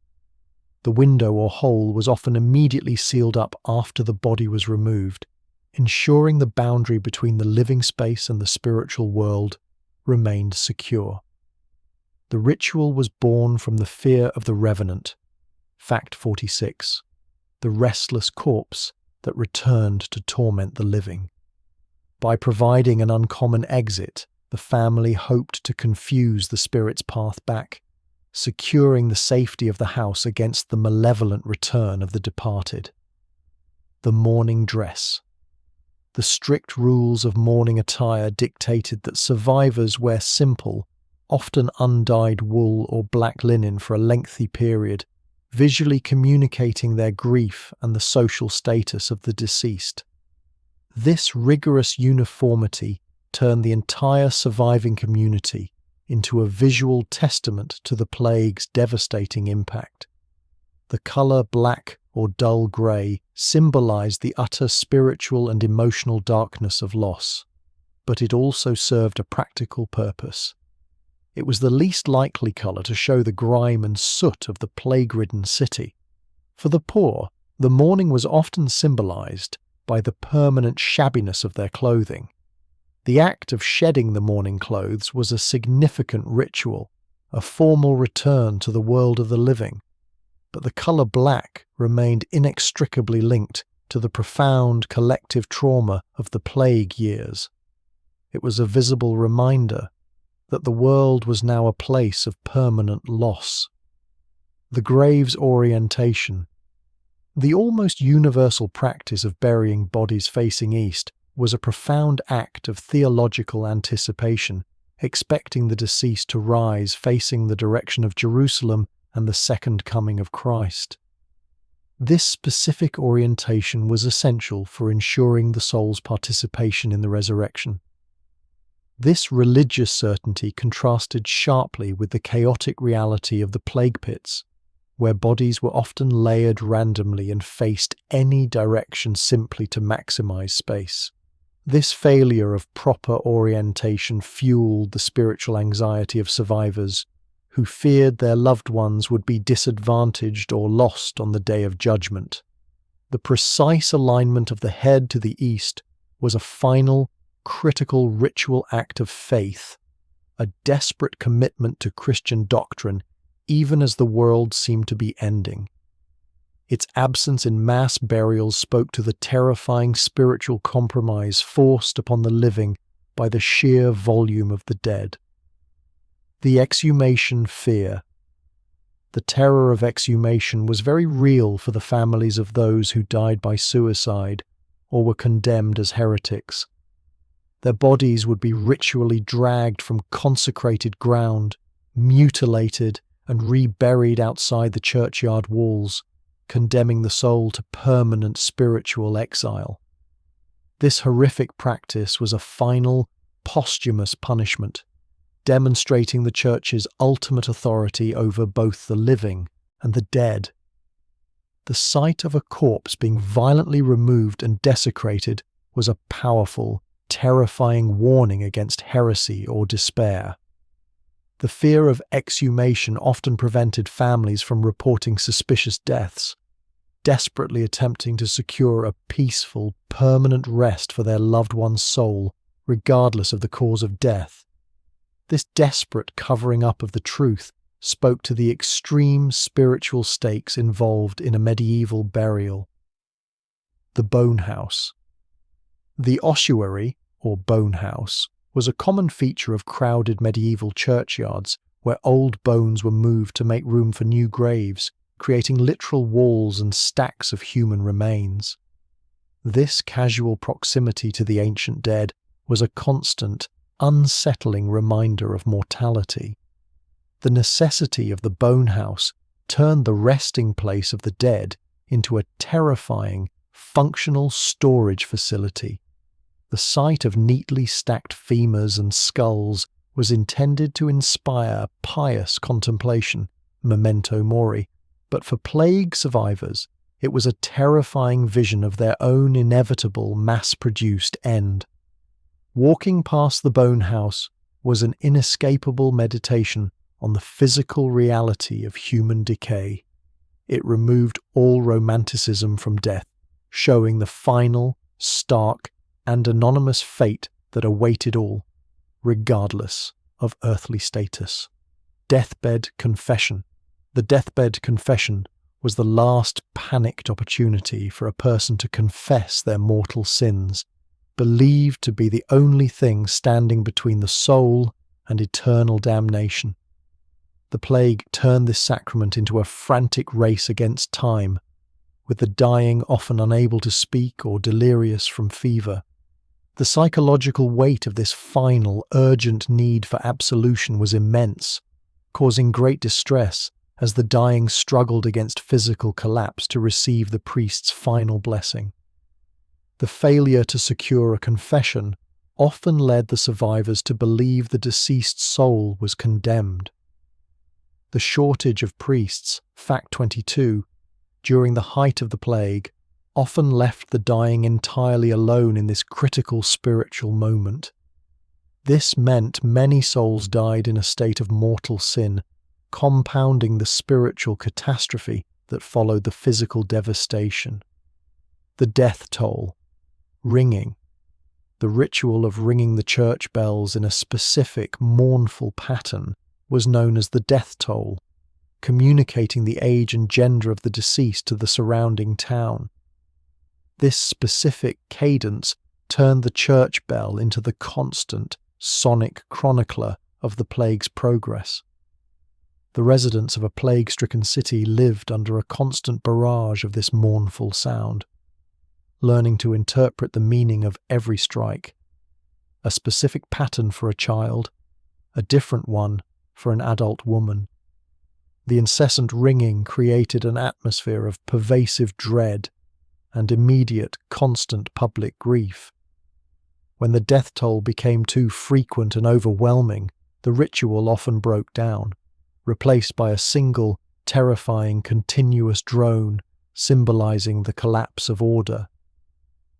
The window or hole was often immediately sealed up after the body was removed, ensuring the boundary between the living space and the spiritual world remained secure. The ritual was born from the fear of the revenant, fact 46, the restless corpse that returned to torment the living. By providing an uncommon exit, the family hoped to confuse the spirit's path back, securing the safety of the house against the malevolent return of the departed. The mourning dress. The strict rules of mourning attire dictated that survivors wear simple, often undyed wool or black linen for a lengthy period, visually communicating their grief and the social status of the deceased. This rigorous uniformity turned the entire surviving community into a visual testament to the plague's devastating impact. The colour black or dull grey symbolised the utter spiritual and emotional darkness of loss, but it also served a practical purpose. It was the least likely colour to show the grime and soot of the plague-ridden city. For the poor, the mourning was often symbolised by the permanent shabbiness of their clothing. The act of shedding the mourning clothes was a significant ritual, a formal return to the world of the living. But the colour black remained inextricably linked to the profound collective trauma of the plague years. It was a visible reminder that the world was now a place of permanent loss. The grave's orientation. The almost universal practice of burying bodies facing east was a profound act of theological anticipation, expecting the deceased to rise facing the direction of Jerusalem and the second coming of Christ. This specific orientation was essential for ensuring the soul's participation in the resurrection. This religious certainty contrasted sharply with the chaotic reality of the plague pits, where bodies were often layered randomly and faced any direction simply to maximize space. This failure of proper orientation fueled the spiritual anxiety of survivors, who feared their loved ones would be disadvantaged or lost on the day of judgment. The precise alignment of the head to the east was a final, critical ritual act of faith, a desperate commitment to Christian doctrine, even as the world seemed to be ending. Its absence in mass burials spoke to the terrifying spiritual compromise forced upon the living by the sheer volume of the dead. The exhumation fear. The terror of exhumation was very real for the families of those who died by suicide or were condemned as heretics. Their bodies would be ritually dragged from consecrated ground, mutilated, and reburied outside the churchyard walls, condemning the soul to permanent spiritual exile. This horrific practice was a final, posthumous punishment, demonstrating the Church's ultimate authority over both the living and the dead. The sight of a corpse being violently removed and desecrated was a powerful, terrifying warning against heresy or despair. The fear of exhumation often prevented families from reporting suspicious deaths, desperately attempting to secure a peaceful, permanent rest for their loved one's soul, regardless of the cause of death. This desperate covering up of the truth spoke to the extreme spiritual stakes involved in a medieval burial. The bone house. The ossuary, or bone house, was a common feature of crowded medieval churchyards where old bones were moved to make room for new graves, creating literal walls and stacks of human remains. This casual proximity to the ancient dead was a constant, unsettling reminder of mortality. The necessity of the bone house turned the resting place of the dead into a terrifying, functional storage facility. The sight of neatly stacked femurs and skulls was intended to inspire pious contemplation, memento mori, but for plague survivors, it was a terrifying vision of their own inevitable mass-produced end. Walking past the bone house was an inescapable meditation on the physical reality of human decay. It removed all romanticism from death, showing the final, stark, and anonymous fate that awaited all, regardless of earthly status. Deathbed confession. The deathbed confession was the last panicked opportunity for a person to confess their mortal sins, believed to be the only thing standing between the soul and eternal damnation. The plague turned this sacrament into a frantic race against time, with the dying often unable to speak or delirious from fever. The psychological weight of this final, urgent need for absolution was immense, causing great distress as the dying struggled against physical collapse to receive the priest's final blessing. The failure to secure a confession often led the survivors to believe the deceased soul was condemned. The shortage of priests, fact 22, during the height of the plague, often left the dying entirely alone in this critical spiritual moment. This meant many souls died in a state of mortal sin, compounding the spiritual catastrophe that followed the physical devastation. The death toll. Ringing. The ritual of ringing the church bells in a specific, mournful pattern was known as the death toll, communicating the age and gender of the deceased to the surrounding town. This specific cadence turned the church bell into the constant, sonic chronicler of the plague's progress. The residents of a plague-stricken city lived under a constant barrage of this mournful sound, learning to interpret the meaning of every strike, a specific pattern for a child, a different one for an adult woman. The incessant ringing created an atmosphere of pervasive dread and immediate, constant public grief. When the death toll became too frequent and overwhelming, the ritual often broke down, replaced by a single, terrifying, continuous drone symbolizing the collapse of order.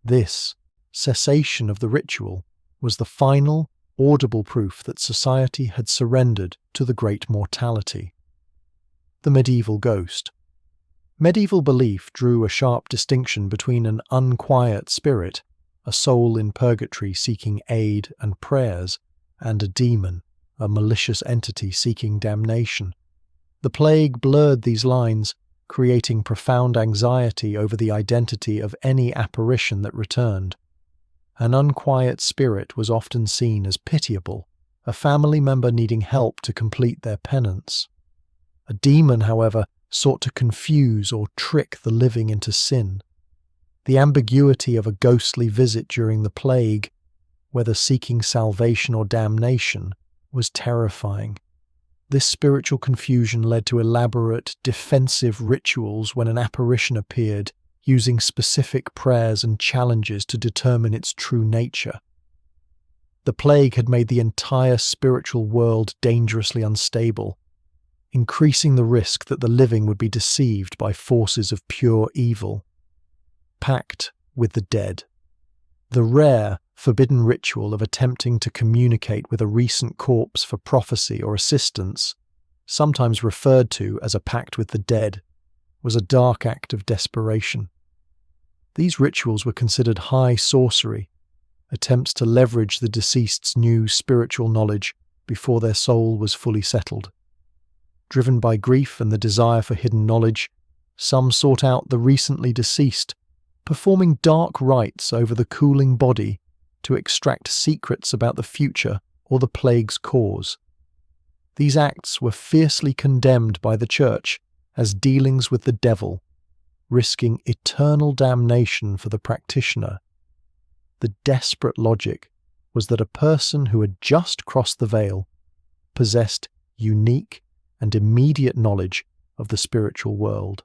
This cessation of the ritual was the final, audible proof that society had surrendered to the great mortality. The medieval ghost. Medieval belief drew a sharp distinction between an unquiet spirit, a soul in purgatory seeking aid and prayers, and a demon, a malicious entity seeking damnation. The plague blurred these lines, creating profound anxiety over the identity of any apparition that returned. An unquiet spirit was often seen as pitiable, a family member needing help to complete their penance. A demon, however, sought to confuse or trick the living into sin. The ambiguity of a ghostly visit during the plague, whether seeking salvation or damnation, was terrifying. This spiritual confusion led to elaborate, defensive rituals when an apparition appeared, using specific prayers and challenges to determine its true nature. The plague had made the entire spiritual world dangerously unstable, increasing the risk that the living would be deceived by forces of pure evil. Pact with the dead. The rare, forbidden ritual of attempting to communicate with a recent corpse for prophecy or assistance, sometimes referred to as a pact with the dead, was a dark act of desperation. These rituals were considered high sorcery, attempts to leverage the deceased's new spiritual knowledge before their soul was fully settled. Driven by grief and the desire for hidden knowledge, some sought out the recently deceased, performing dark rites over the cooling body to extract secrets about the future or the plague's cause. These acts were fiercely condemned by the Church as dealings with the devil, risking eternal damnation for the practitioner. The desperate logic was that a person who had just crossed the veil possessed unique and immediate knowledge of the spiritual world.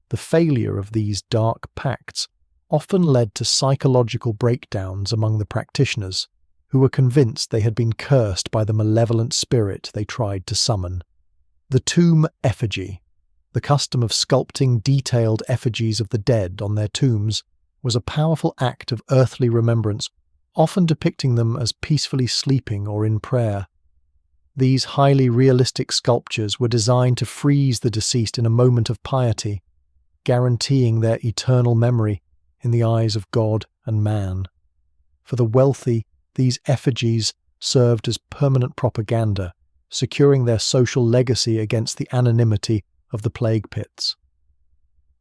The failure of these dark pacts often led to psychological breakdowns among the practitioners, who were convinced they had been cursed by the malevolent spirit they tried to summon. The tomb effigy, the custom of sculpting detailed effigies of the dead on their tombs, was a powerful act of earthly remembrance, often depicting them as peacefully sleeping or in prayer. These highly realistic sculptures were designed to freeze the deceased in a moment of piety, guaranteeing their eternal memory in the eyes of God and man. For the wealthy, these effigies served as permanent propaganda, securing their social legacy against the anonymity of the plague pits.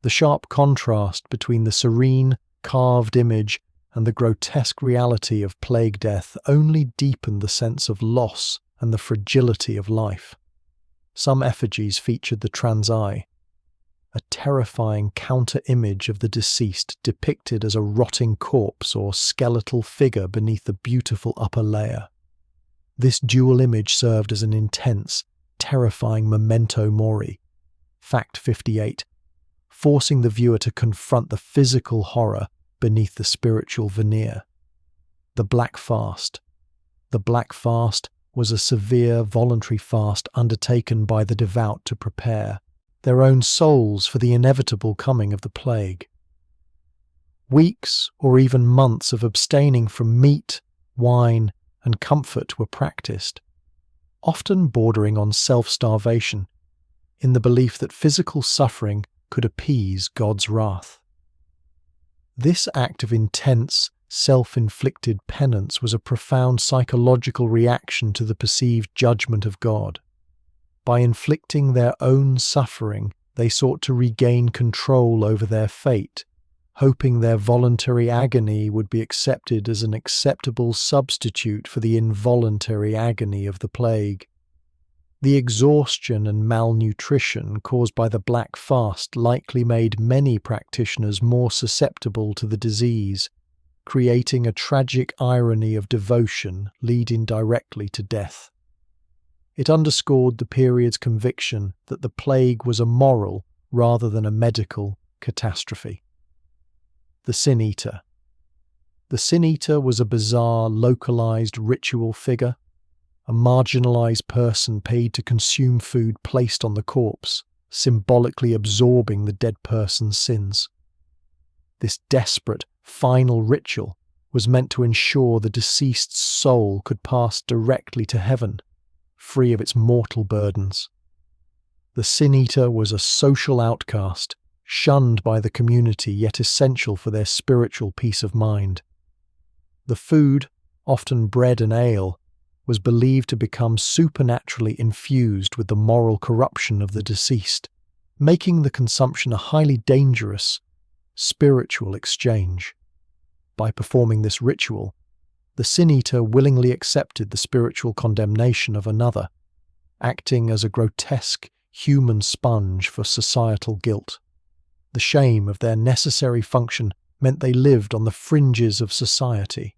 The sharp contrast between the serene, carved image and the grotesque reality of plague death only deepened the sense of loss and the fragility of life. Some effigies featured the transeye, a terrifying counter-image of the deceased depicted as a rotting corpse or skeletal figure beneath the beautiful upper layer. This dual image served as an intense, terrifying memento mori, Fact 58, forcing the viewer to confront the physical horror beneath the spiritual veneer. The Black Fast. The Black Fast was a severe voluntary fast undertaken by the devout to prepare their own souls for the inevitable coming of the plague. Weeks or even months of abstaining from meat, wine, and comfort were practiced, often bordering on self-starvation, in the belief that physical suffering could appease God's wrath. This act of intense, self-inflicted penance was a profound psychological reaction to the perceived judgment of God. By inflicting their own suffering, they sought to regain control over their fate, hoping their voluntary agony would be accepted as an acceptable substitute for the involuntary agony of the plague. The exhaustion and malnutrition caused by the Black Fast likely made many practitioners more susceptible to the disease, creating a tragic irony of devotion leading directly to death. It underscored the period's conviction that the plague was a moral rather than a medical catastrophe. The Sin Eater. The Sin Eater was a bizarre, localized ritual figure, a marginalized person paid to consume food placed on the corpse, symbolically absorbing the dead person's sins. This desperate, final ritual was meant to ensure the deceased's soul could pass directly to heaven, free of its mortal burdens. The Sin Eater was a social outcast, shunned by the community yet essential for their spiritual peace of mind. The food, often bread and ale, was believed to become supernaturally infused with the moral corruption of the deceased, making the consumption a highly dangerous, spiritual exchange. By performing this ritual, the Sin Eater willingly accepted the spiritual condemnation of another, acting as a grotesque human sponge for societal guilt. The shame of their necessary function meant they lived on the fringes of society,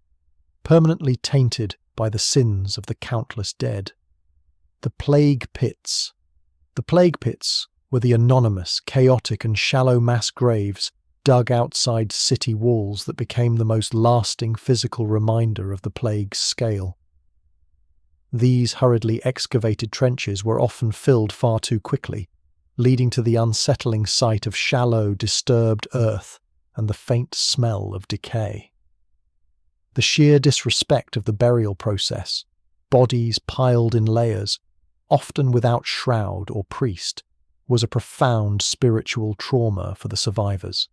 permanently tainted by the sins of the countless dead. The Plague Pits. The Plague Pits were the anonymous, chaotic and shallow mass graves dug outside city walls that became the most lasting physical reminder of the plague's scale. These hurriedly excavated trenches were often filled far too quickly, leading to the unsettling sight of shallow, disturbed earth and the faint smell of decay. The sheer disrespect of the burial process, bodies piled in layers, often without shroud or priest, was a profound spiritual trauma for the survivors.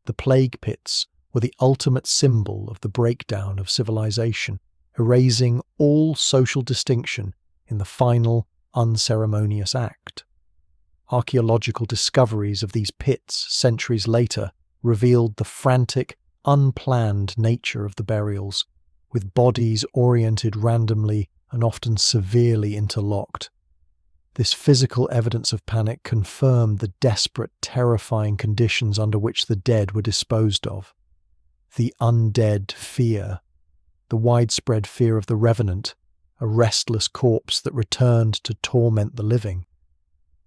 The plague pits were the ultimate symbol of the breakdown of civilization, erasing all social distinction in the final, unceremonious act. Archaeological discoveries of these pits centuries later revealed the frantic, unplanned nature of the burials, with bodies oriented randomly and often severely interlocked. This physical evidence of panic confirmed the desperate, terrifying conditions under which the dead were disposed of. The undead fear, the widespread fear of the revenant, a restless corpse that returned to torment the living,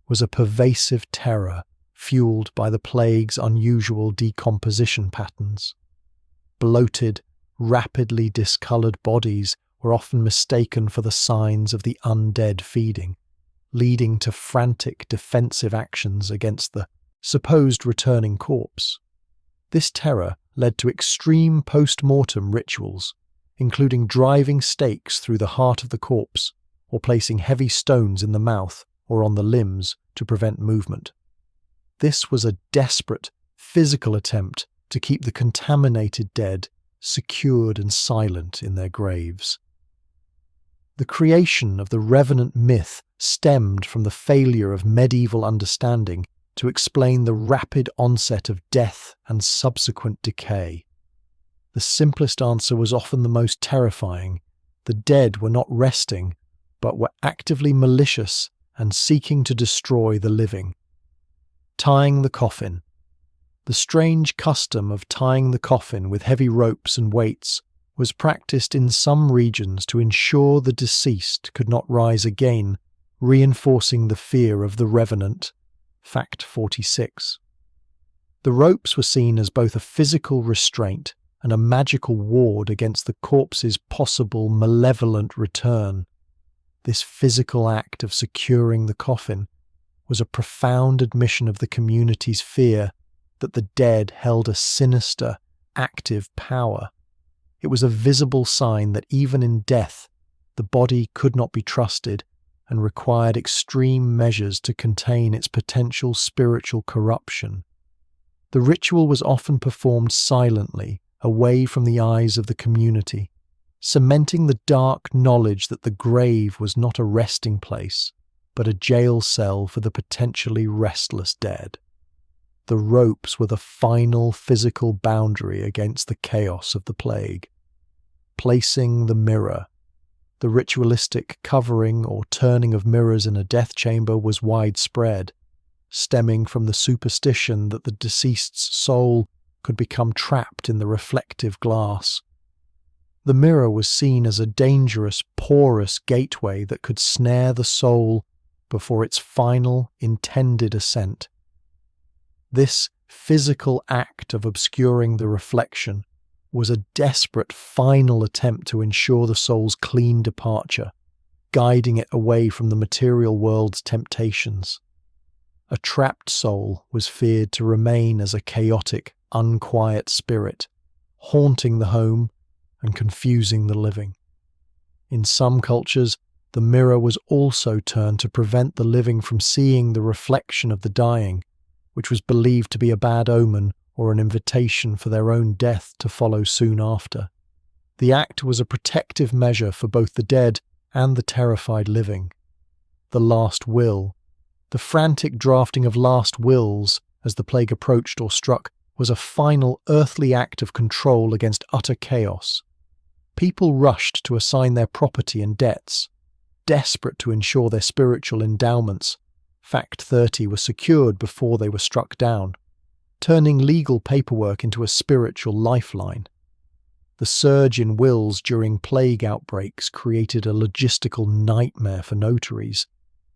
was a pervasive terror fueled by the plague's unusual decomposition patterns. Bloated, rapidly discoloured bodies were often mistaken for the signs of the undead feeding, leading to frantic defensive actions against the supposed returning corpse. This terror led to extreme post-mortem rituals, including driving stakes through the heart of the corpse or placing heavy stones in the mouth or on the limbs to prevent movement. This was a desperate, physical attempt to keep the contaminated dead secured and silent in their graves. The creation of the revenant myth stemmed from the failure of medieval understanding to explain the rapid onset of death and subsequent decay. The simplest answer was often the most terrifying. The dead were not resting, but were actively malicious and seeking to destroy the living. Tying the coffin. The strange custom of tying the coffin with heavy ropes and weights was practiced in some regions to ensure the deceased could not rise again, reinforcing the fear of the revenant. Fact 46. The ropes were seen as both a physical restraint and a magical ward against the corpse's possible malevolent return. This physical act of securing the coffin was a profound admission of the community's fear that the dead held a sinister, active power. It was a visible sign that even in death, the body could not be trusted and required extreme measures to contain its potential spiritual corruption. The ritual was often performed silently, away from the eyes of the community, cementing the dark knowledge that the grave was not a resting place, but a jail cell for the potentially restless dead. The ropes were the final physical boundary against the chaos of the plague. Placing the mirror. The ritualistic covering or turning of mirrors in a death chamber was widespread, stemming from the superstition that the deceased's soul could become trapped in the reflective glass. The mirror was seen as a dangerous, porous gateway that could snare the soul before its final, intended ascent. This physical act of obscuring the reflection was a desperate final attempt to ensure the soul's clean departure, guiding it away from the material world's temptations. A trapped soul was feared to remain as a chaotic, unquiet spirit, haunting the home and confusing the living. In some cultures, the mirror was also turned to prevent the living from seeing the reflection of the dying, which was believed to be a bad omen or an invitation for their own death to follow soon after. The act was a protective measure for both the dead and the terrified living. The last will. The frantic drafting of last wills as the plague approached or struck was a final earthly act of control against utter chaos. People rushed to assign their property and debts, desperate to ensure their spiritual endowments, Fact 30, were secured before they were struck down, turning legal paperwork into a spiritual lifeline. The surge in wills during plague outbreaks created a logistical nightmare for notaries,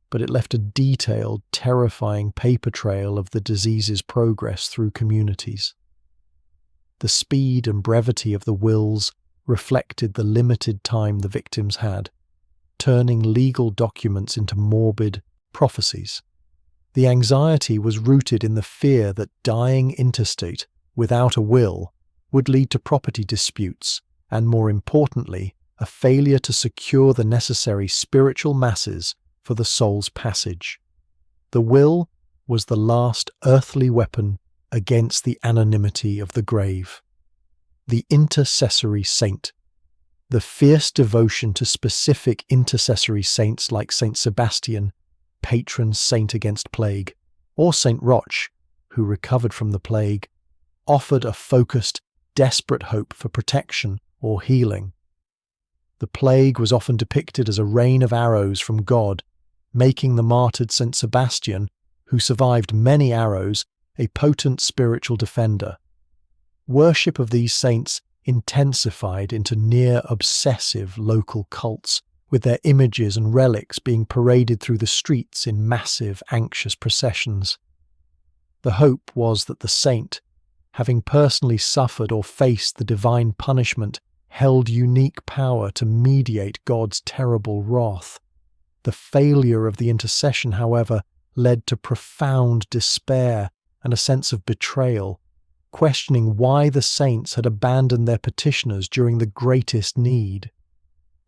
but it left a detailed, terrifying paper trail of the disease's progress through communities. The speed and brevity of the wills reflected the limited time the victims had, turning legal documents into morbid prophecies. The anxiety was rooted in the fear that dying intestate without a will would lead to property disputes and, more importantly, a failure to secure the necessary spiritual masses for the soul's passage. The will was the last earthly weapon against the anonymity of the grave. The intercessory saint. The fierce devotion to specific intercessory saints like Saint Sebastian, patron saint against plague, or Saint Roch, who recovered from the plague, offered a focused, desperate hope for protection or healing. The plague was often depicted as a rain of arrows from God, making the martyred Saint Sebastian, who survived many arrows, a potent spiritual defender. Worship of these saints intensified into near-obsessive local cults, with their images and relics being paraded through the streets in massive, anxious processions. The hope was that the saint, having personally suffered or faced the divine punishment, held unique power to mediate God's terrible wrath. The failure of the intercession, however, led to profound despair and a sense of betrayal, questioning why the saints had abandoned their petitioners during the greatest need.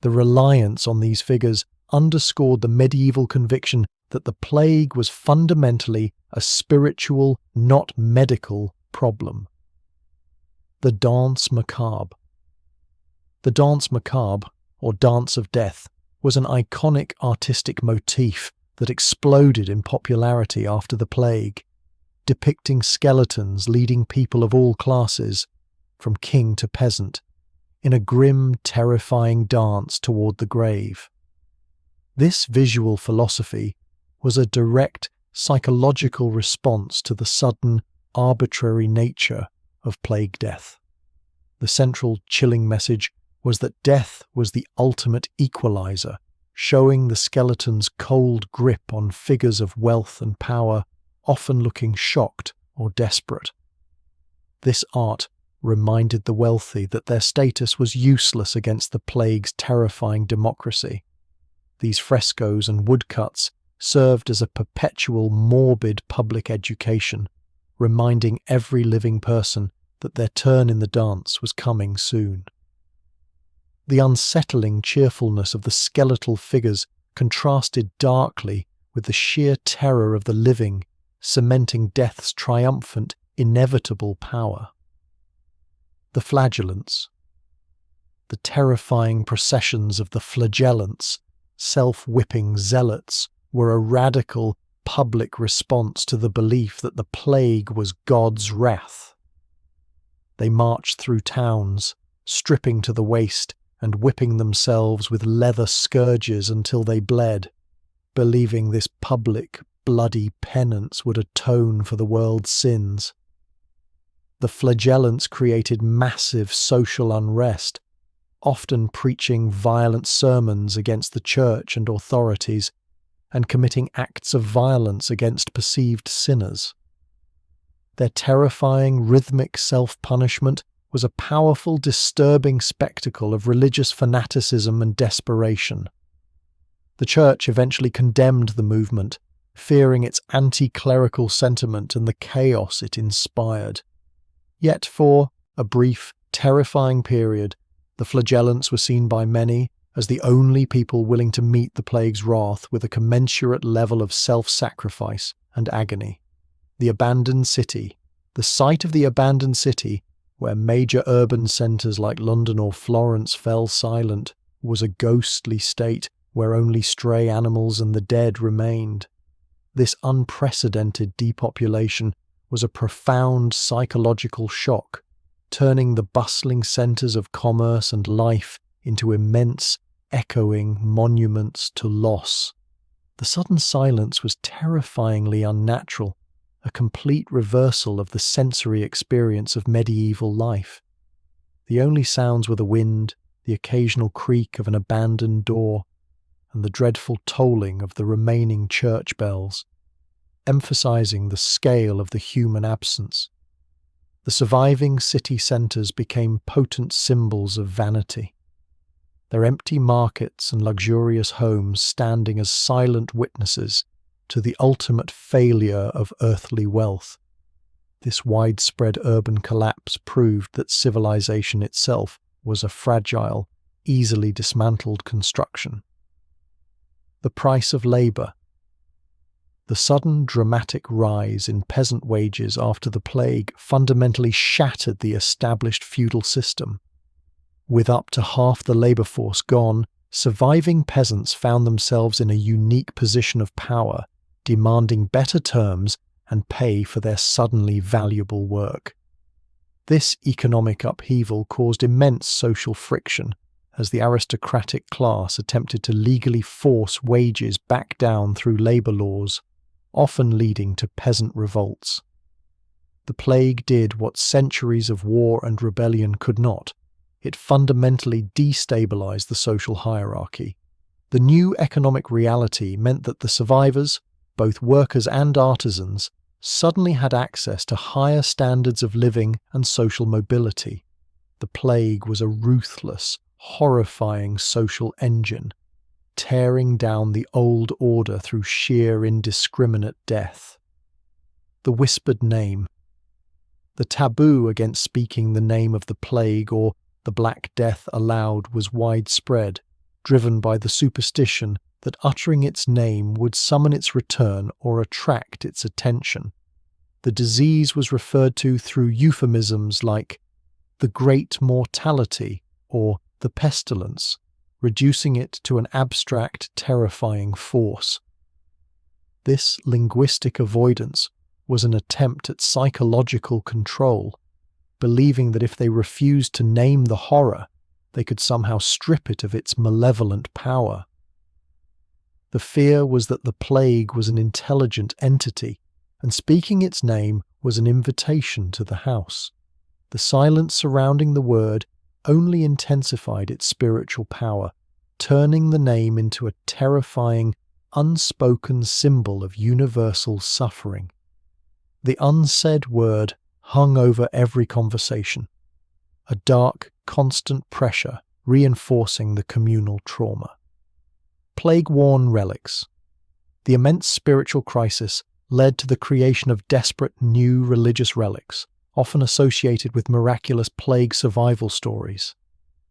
The reliance on these figures underscored the medieval conviction that the plague was fundamentally a spiritual, not medical, problem. The Danse Macabre. The Danse Macabre, or Dance of Death, was an iconic artistic motif that exploded in popularity after the plague, depicting skeletons leading people of all classes, from king to peasant, in a grim, terrifying dance toward the grave. This visual philosophy was a direct psychological response to the sudden, arbitrary nature of plague death. The central chilling message was that death was the ultimate equalizer, showing the skeleton's cold grip on figures of wealth and power, often looking shocked or desperate. This art reminded the wealthy that their status was useless against the plague's terrifying democracy. These frescoes and woodcuts served as a perpetual morbid public education, reminding every living person that their turn in the dance was coming soon. The unsettling cheerfulness of the skeletal figures contrasted darkly with the sheer terror of the living, cementing death's triumphant, inevitable power. The flagellants. The terrifying processions of the flagellants, self-whipping zealots, were a radical, public response to the belief that the plague was God's wrath. They marched through towns, stripping to the waist and whipping themselves with leather scourges until they bled, believing this public, bloody penance would atone for the world's sins. The flagellants created massive social unrest, often preaching violent sermons against the church and authorities, and committing acts of violence against perceived sinners. Their terrifying rhythmic self-punishment was a powerful, disturbing spectacle of religious fanaticism and desperation. The church eventually condemned the movement, fearing its anti-clerical sentiment and the chaos it inspired. Yet for a brief, terrifying period, the flagellants were seen by many as the only people willing to meet the plague's wrath with a commensurate level of self-sacrifice and agony. The abandoned city, the site of the abandoned city, where major urban centres like London or Florence fell silent, was a ghostly state where only stray animals and the dead remained. This unprecedented depopulation was a profound psychological shock, turning the bustling centres of commerce and life into immense, echoing monuments to loss. The sudden silence was terrifyingly unnatural, a complete reversal of the sensory experience of medieval life. The only sounds were the wind, the occasional creak of an abandoned door, and the dreadful tolling of the remaining church bells, emphasizing the scale of the human absence. The surviving city centres became potent symbols of vanity, their empty markets and luxurious homes standing as silent witnesses to the ultimate failure of earthly wealth. This widespread urban collapse proved that civilization itself was a fragile, easily dismantled construction. The price of labour. The sudden dramatic rise in peasant wages after the plague fundamentally shattered the established feudal system. With up to half the labour force gone, surviving peasants found themselves in a unique position of power, demanding better terms and pay for their suddenly valuable work. This economic upheaval caused immense social friction as the aristocratic class attempted to legally force wages back down through labour laws, often leading to peasant revolts. The plague did what centuries of war and rebellion could not. It fundamentally destabilized the social hierarchy. The new economic reality meant that the survivors, both workers and artisans, suddenly had access to higher standards of living and social mobility. The plague was a ruthless, horrifying social engine, tearing down the old order through sheer indiscriminate death. The whispered name. The taboo against speaking the name of the plague or the Black Death aloud was widespread, driven by the superstition that uttering its name would summon its return or attract its attention. The disease was referred to through euphemisms like the Great Mortality or the Pestilence, reducing it to an abstract, terrifying force. This linguistic avoidance was an attempt at psychological control, believing that if they refused to name the horror, they could somehow strip it of its malevolent power. The fear was that the plague was an intelligent entity, and speaking its name was an invitation to the house. The silence surrounding the word only intensified its spiritual power, turning the name into a terrifying, unspoken symbol of universal suffering. The unsaid word hung over every conversation, a dark, constant pressure reinforcing the communal trauma. Plague-worn relics. The immense spiritual crisis led to the creation of desperate new religious relics, often associated with miraculous plague survival stories.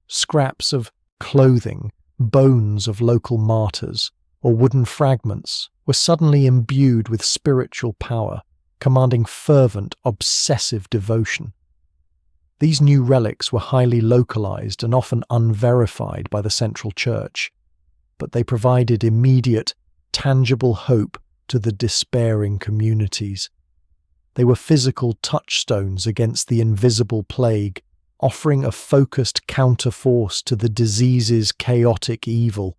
Scraps of clothing, bones of local martyrs, or wooden fragments were suddenly imbued with spiritual power, commanding fervent, obsessive devotion. These new relics were highly localized and often unverified by the Central Church, but they provided immediate, tangible hope to the despairing communities. They were physical touchstones against the invisible plague, offering a focused counterforce to the disease's chaotic evil.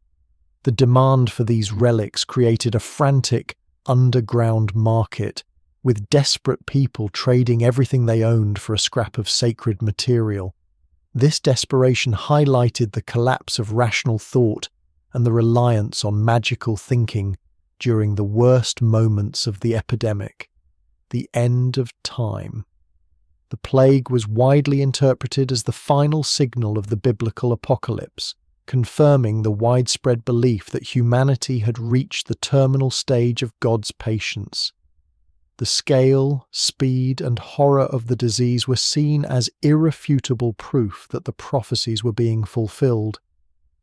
The demand for these relics created a frantic, underground market, with desperate people trading everything they owned for a scrap of sacred material. This desperation highlighted the collapse of rational thought and the reliance on magical thinking during the worst moments of the epidemic, the end of time. The plague was widely interpreted as the final signal of the biblical apocalypse, confirming the widespread belief that humanity had reached the terminal stage of God's patience. The scale, speed, and horror of the disease were seen as irrefutable proof that the prophecies were being fulfilled.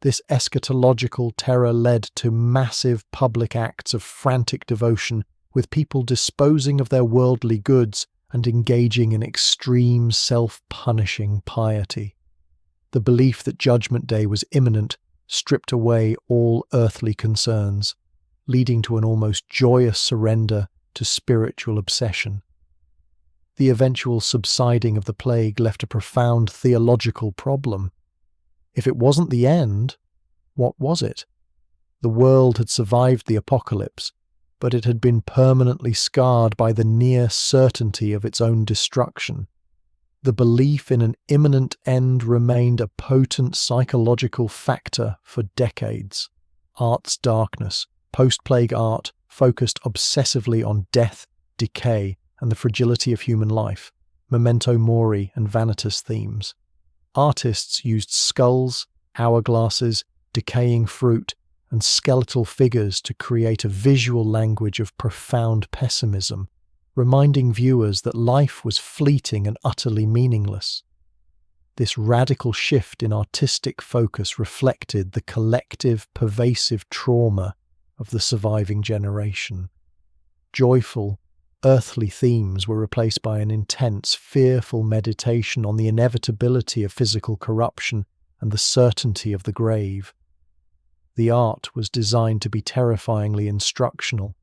This eschatological terror led to massive public acts of frantic devotion, with people disposing of their worldly goods and engaging in extreme self-punishing piety. The belief that Judgment Day was imminent stripped away all earthly concerns, leading to an almost joyous surrender to spiritual obsession. The eventual subsiding of the plague left a profound theological problem. If it wasn't the end, what was it? The world had survived the apocalypse, but it had been permanently scarred by the near certainty of its own destruction. The belief in an imminent end remained a potent psychological factor for decades. Art's darkness, post-plague art, focused obsessively on death, decay, and the fragility of human life, memento mori and vanitas themes. Artists used skulls, hourglasses, decaying fruit, and skeletal figures to create a visual language of profound pessimism, reminding viewers that life was fleeting and utterly meaningless. This radical shift in artistic focus reflected the collective, pervasive trauma of the surviving generation. Joyful, earthly themes were replaced by an intense, fearful meditation on the inevitability of physical corruption and the certainty of the grave. The art was designed to be terrifyingly instructional.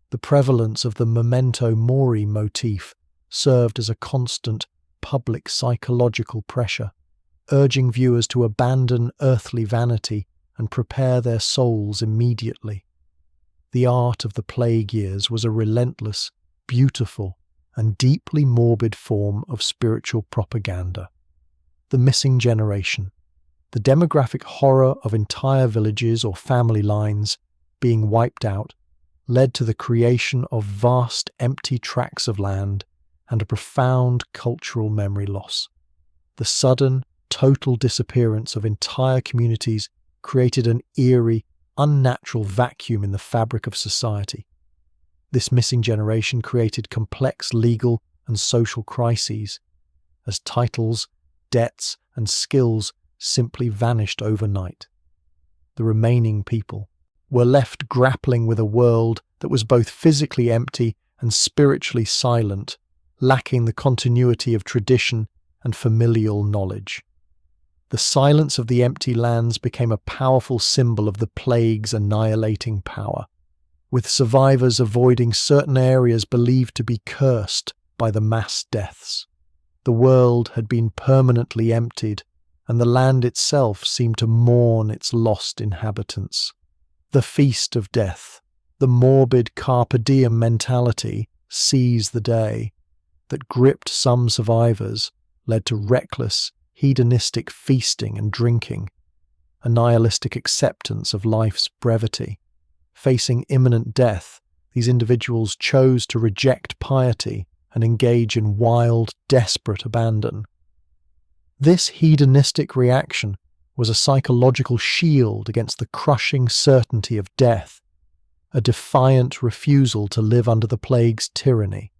The prevalence of the memento mori motif served as a constant public psychological pressure, urging viewers to abandon earthly vanity and prepare their souls immediately. The art of the plague years was a relentless, beautiful, and deeply morbid form of spiritual propaganda. The missing generation. The demographic horror of entire villages or family lines being wiped out led to the creation of vast empty tracts of land and a profound cultural memory loss. The sudden, total disappearance of entire communities created an eerie, unnatural vacuum in the fabric of society. This missing generation created complex legal and social crises, as titles, debts, and skills simply vanished overnight. The remaining people were left grappling with a world that was both physically empty and spiritually silent, lacking the continuity of tradition and familial knowledge. The silence of the empty lands became a powerful symbol of the plague's annihilating power, with survivors avoiding certain areas believed to be cursed by the mass deaths. The world had been permanently emptied, and the land itself seemed to mourn its lost inhabitants. The feast of death, the morbid carpe diem mentality, seize the day, that gripped some survivors, led to reckless, hedonistic feasting and drinking, a nihilistic acceptance of life's brevity. Facing imminent death, these individuals chose to reject piety and engage in wild, desperate abandon. This hedonistic reaction was a psychological shield against the crushing certainty of death, a defiant refusal to live under the plague's tyranny.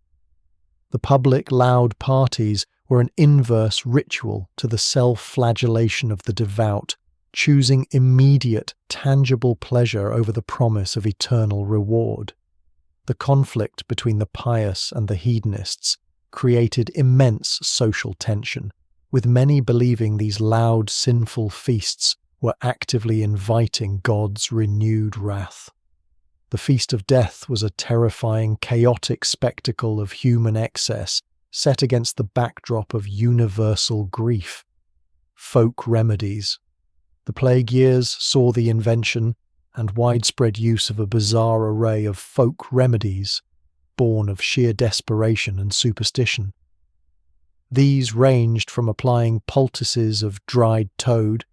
The public loud parties were an inverse ritual to the self-flagellation of the devout, choosing immediate, tangible pleasure over the promise of eternal reward. The conflict between the pious and the hedonists created immense social tension, with many believing these loud, sinful feasts were actively inviting God's renewed wrath. The Feast of Death was a terrifying, chaotic spectacle of human excess set against the backdrop of universal grief. Folk remedies. The plague years saw the invention and widespread use of a bizarre array of folk remedies, born of sheer desperation and superstition. These ranged from applying poultices of dried toad,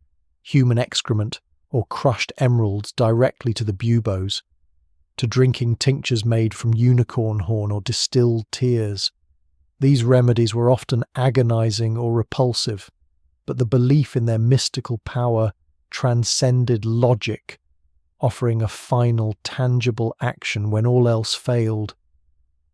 human excrement, or crushed emeralds directly to the buboes, to drinking tinctures made from unicorn horn or distilled tears. These remedies were often agonizing or repulsive, but the belief in their mystical power transcended logic, offering a final, tangible action when all else failed.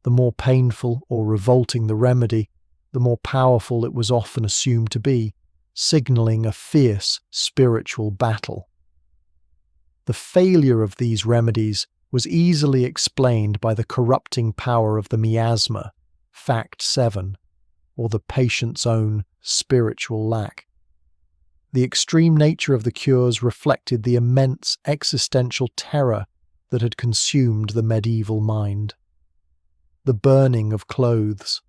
The more painful or revolting the remedy, the more powerful it was often assumed to be, signaling a fierce spiritual battle. The failure of these remedies was easily explained by the corrupting power of the miasma, Fact 7, or the patient's own spiritual lack. The extreme nature of the cures reflected the immense existential terror that had consumed the medieval mind. The burning of clothes.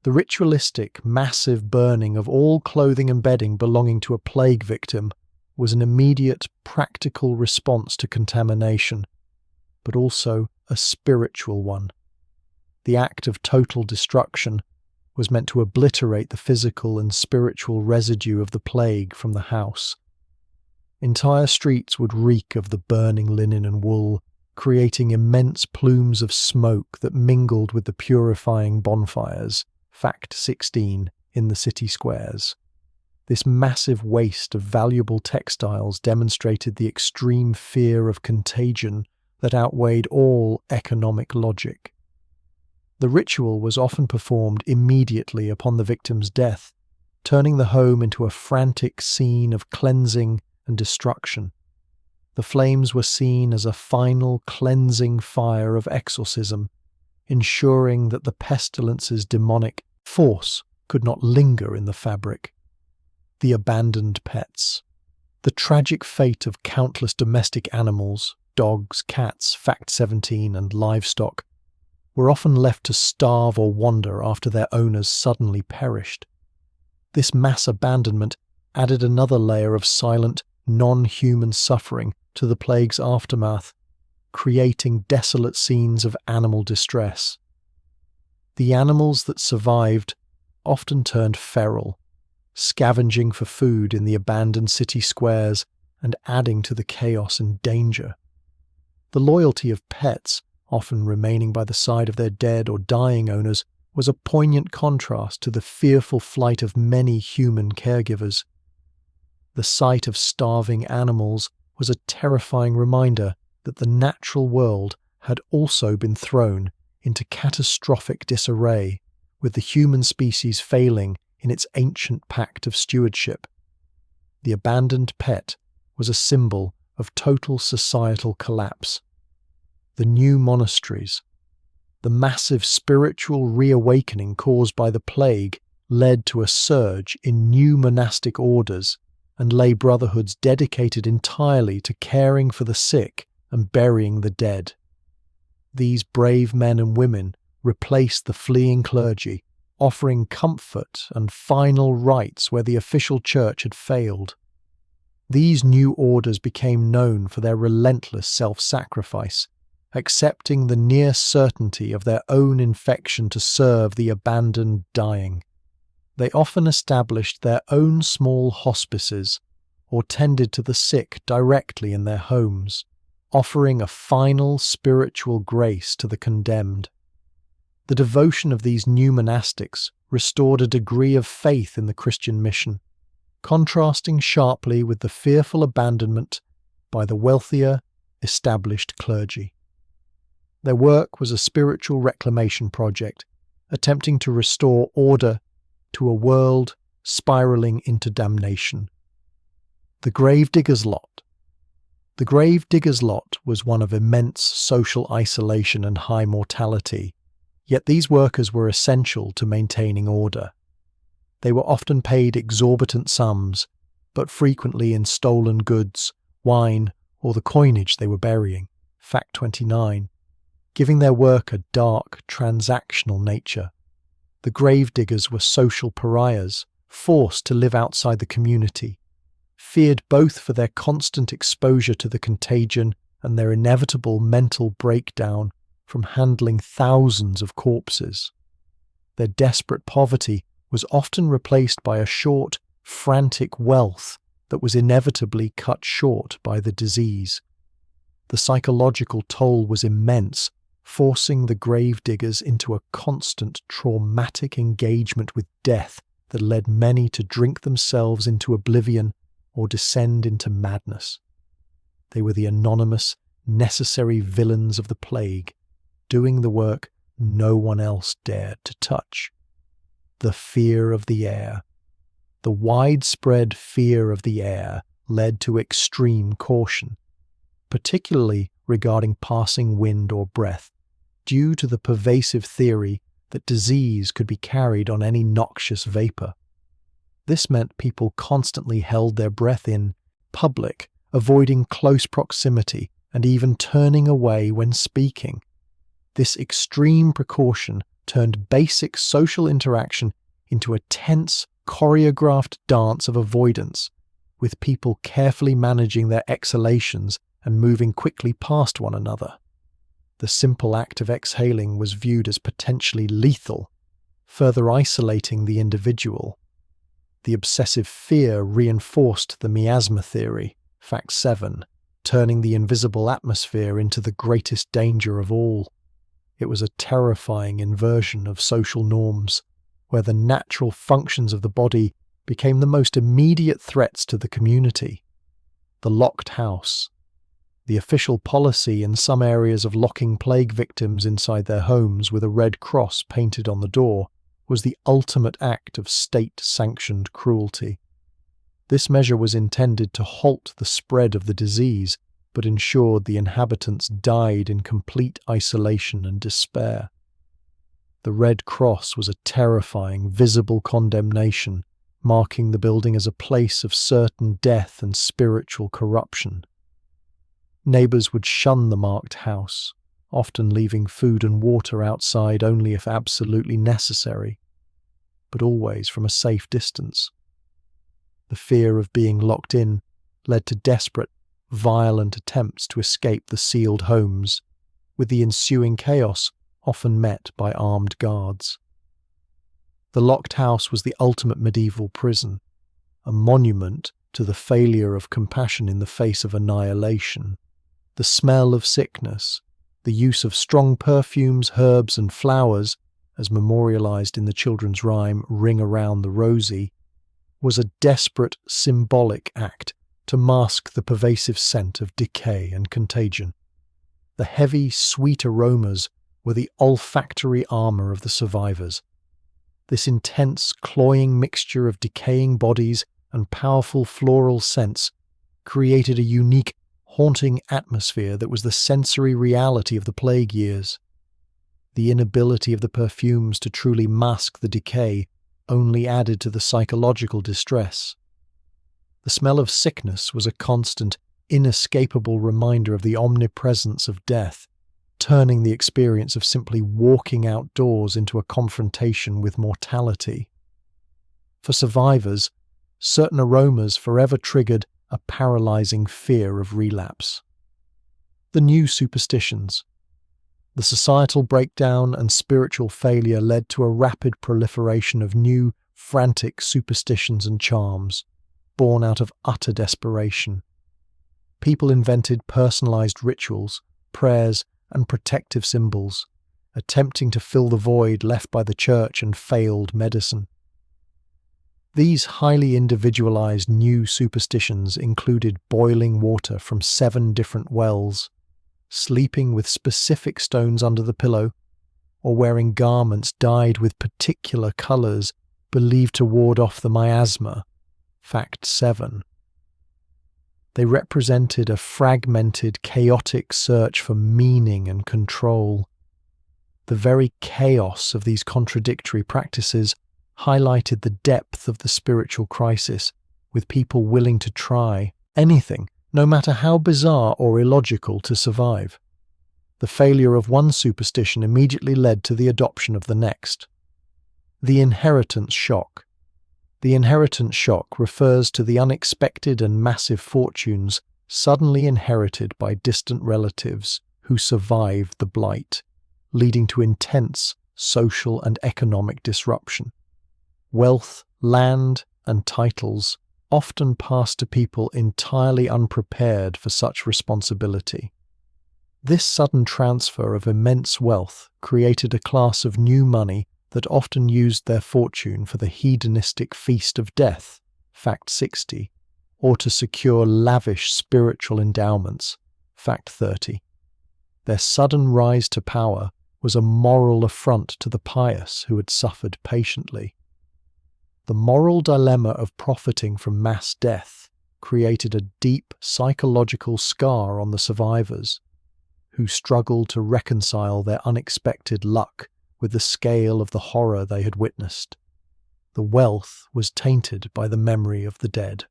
The ritualistic, massive burning of all clothing and bedding belonging to a plague victim was an immediate, practical response to contamination, but also a spiritual one. The act of total destruction was meant to obliterate the physical and spiritual residue of the plague from the house. Entire streets would reek of the burning linen and wool, creating immense plumes of smoke that mingled with the purifying bonfires, Fact 16, in the city squares. This massive waste of valuable textiles demonstrated the extreme fear of contagion that outweighed all economic logic. The ritual was often performed immediately upon the victim's death, turning the home into a frantic scene of cleansing and destruction. The flames were seen as a final cleansing fire of exorcism, ensuring that the pestilence's demonic force could not linger in the fabric. The abandoned pets. The tragic fate of countless domestic animals, dogs, cats, Fact 17, and livestock, were often left to starve or wander after their owners suddenly perished. This mass abandonment added another layer of silent, non-human suffering to the plague's aftermath, creating desolate scenes of animal distress. The animals that survived often turned feral, scavenging for food in the abandoned city squares and adding to the chaos and danger. The loyalty of pets, often remaining by the side of their dead or dying owners, was a poignant contrast to the fearful flight of many human caregivers. The sight of starving animals was a terrifying reminder that the natural world had also been thrown into catastrophic disarray, with the human species failing in its ancient pact of stewardship. The abandoned pet was a symbol of total societal collapse. The new monasteries, the massive spiritual reawakening caused by the plague, led to a surge in new monastic orders and lay brotherhoods dedicated entirely to caring for the sick and burying the dead. These brave men and women replaced the fleeing clergy, offering comfort and final rites where the official church had failed. These new orders became known for their relentless self-sacrifice, accepting the near certainty of their own infection to serve the abandoned dying. They often established their own small hospices or tended to the sick directly in their homes, offering a final spiritual grace to the condemned. The devotion of these new monastics restored a degree of faith in the Christian mission, contrasting sharply with the fearful abandonment by the wealthier, established clergy. Their work was a spiritual reclamation project, attempting to restore order to a world spiraling into damnation. The Gravedigger's Lot. The Gravedigger's Lot was one of immense social isolation and high mortality, yet these workers were essential to maintaining order. They were often paid exorbitant sums, but frequently in stolen goods, wine, or the coinage they were burying. Fact 29. Giving their work a dark, transactional nature. The gravediggers were social pariahs, forced to live outside the community, feared both for their constant exposure to the contagion and their inevitable mental breakdown from handling thousands of corpses. Their desperate poverty was often replaced by a short, frantic wealth that was inevitably cut short by the disease. The psychological toll was immense, forcing the gravediggers into a constant traumatic engagement with death that led many to drink themselves into oblivion or descend into madness. They were the anonymous, necessary villains of the plague, doing the work no one else dared to touch. The fear of the air. The widespread fear of the air led to extreme caution, particularly regarding passing wind or breath, due to the pervasive theory that disease could be carried on any noxious vapor. This meant people constantly held their breath in public, avoiding close proximity and even turning away when speaking. This extreme precaution turned basic social interaction into a tense, choreographed dance of avoidance, with people carefully managing their exhalations and moving quickly past one another. The simple act of exhaling was viewed as potentially lethal, further isolating the individual. The obsessive fear reinforced the miasma theory, fact 7, turning the invisible atmosphere into the greatest danger of all. It was a terrifying inversion of social norms, where the natural functions of the body became the most immediate threats to the community. The locked house. The official policy in some areas of locking plague victims inside their homes with a red cross painted on the door was the ultimate act of state-sanctioned cruelty. This measure was intended to halt the spread of the disease, but ensured the inhabitants died in complete isolation and despair. The Red Cross was a terrifying, visible condemnation, marking the building as a place of certain death and spiritual corruption. Neighbours would shun the marked house, often leaving food and water outside only if absolutely necessary, but always from a safe distance. The fear of being locked in led to desperate, violent attempts to escape the sealed homes, with the ensuing chaos often met by armed guards. The locked house was the ultimate medieval prison, a monument to the failure of compassion in the face of annihilation. The smell of sickness, the use of strong perfumes, herbs, and flowers, as memorialized in the children's rhyme Ring Around the Rosie, was a desperate symbolic act to mask the pervasive scent of decay and contagion. The heavy, sweet aromas were the olfactory armor of the survivors. This intense, cloying mixture of decaying bodies and powerful floral scents created a unique, haunting atmosphere that was the sensory reality of the plague years. The inability of the perfumes to truly mask the decay only added to the psychological distress. The smell of sickness was a constant, inescapable reminder of the omnipresence of death, turning the experience of simply walking outdoors into a confrontation with mortality. For survivors, certain aromas forever triggered a paralyzing fear of relapse. The new superstitions. The societal breakdown and spiritual failure led to a rapid proliferation of new, frantic superstitions and charms, born out of utter desperation. People invented personalized rituals, prayers, and protective symbols, attempting to fill the void left by the church and failed medicine. These highly individualized new superstitions included boiling water from 7 different wells, sleeping with specific stones under the pillow, or wearing garments dyed with particular colors believed to ward off the miasma. Fact 7. They represented a fragmented, chaotic search for meaning and control. The very chaos of these contradictory practices highlighted the depth of the spiritual crisis, with people willing to try anything, no matter how bizarre or illogical, to survive. The failure of one superstition immediately led to the adoption of the next. The inheritance shock. The inheritance shock refers to the unexpected and massive fortunes suddenly inherited by distant relatives who survived the blight, leading to intense social and economic disruption. Wealth, land, and titles often passed to people entirely unprepared for such responsibility. This sudden transfer of immense wealth created a class of new money that often used their fortune for the hedonistic feast of death, fact 60, or to secure lavish spiritual endowments, fact 30. Their sudden rise to power was a moral affront to the pious who had suffered patiently. The moral dilemma of profiting from mass death created a deep psychological scar on the survivors, who struggled to reconcile their unexpected luck with the scale of the horror they had witnessed. The wealth was tainted by the memory of the dead.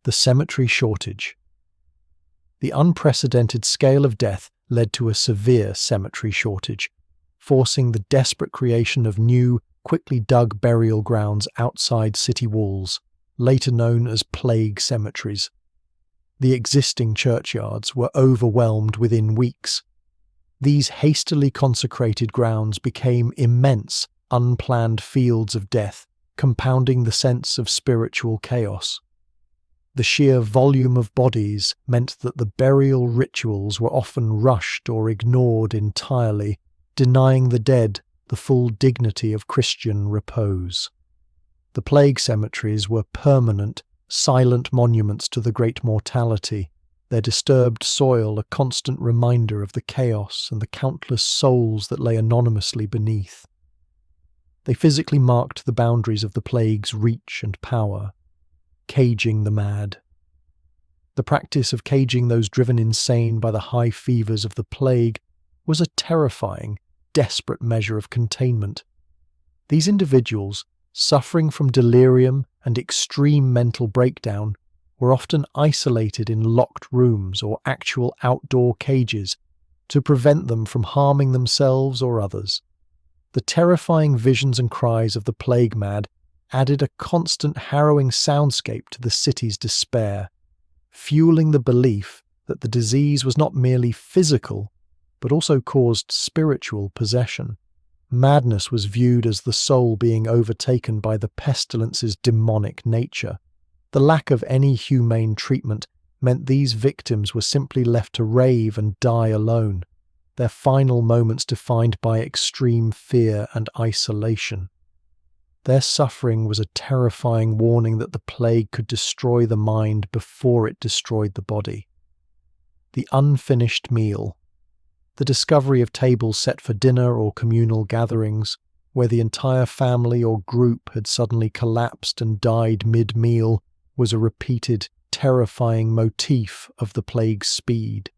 The cemetery shortage. The unprecedented scale of death led to a severe cemetery shortage, forcing the desperate creation of new, quickly dug burial grounds outside city walls, later known as plague cemeteries. The existing churchyards were overwhelmed within weeks. These hastily consecrated grounds became immense, unplanned fields of death, compounding the sense of spiritual chaos. The sheer volume of bodies meant that the burial rituals were often rushed or ignored entirely, denying the dead the full dignity of Christian repose. The plague cemeteries were permanent, silent monuments to the great mortality, their disturbed soil a constant reminder of the chaos and the countless souls that lay anonymously beneath. They physically marked the boundaries of the plague's reach and power, caging the mad. The practice of caging those driven insane by the high fevers of the plague was a terrifying, desperate measure of containment. These individuals, suffering from delirium and extreme mental breakdown, were often isolated in locked rooms or actual outdoor cages to prevent them from harming themselves or others. The terrifying visions and cries of the plague mad added a constant harrowing soundscape to the city's despair, fueling the belief that the disease was not merely physical, but also caused spiritual possession. Madness was viewed as the soul being overtaken by the pestilence's demonic nature. The lack of any humane treatment meant these victims were simply left to rave and die alone, their final moments defined by extreme fear and isolation. Their suffering was a terrifying warning that the plague could destroy the mind before it destroyed the body. The unfinished meal. The discovery of tables set for dinner or communal gatherings, where the entire family or group had suddenly collapsed and died mid-meal, was a repeated, terrifying motif of the plague's speed.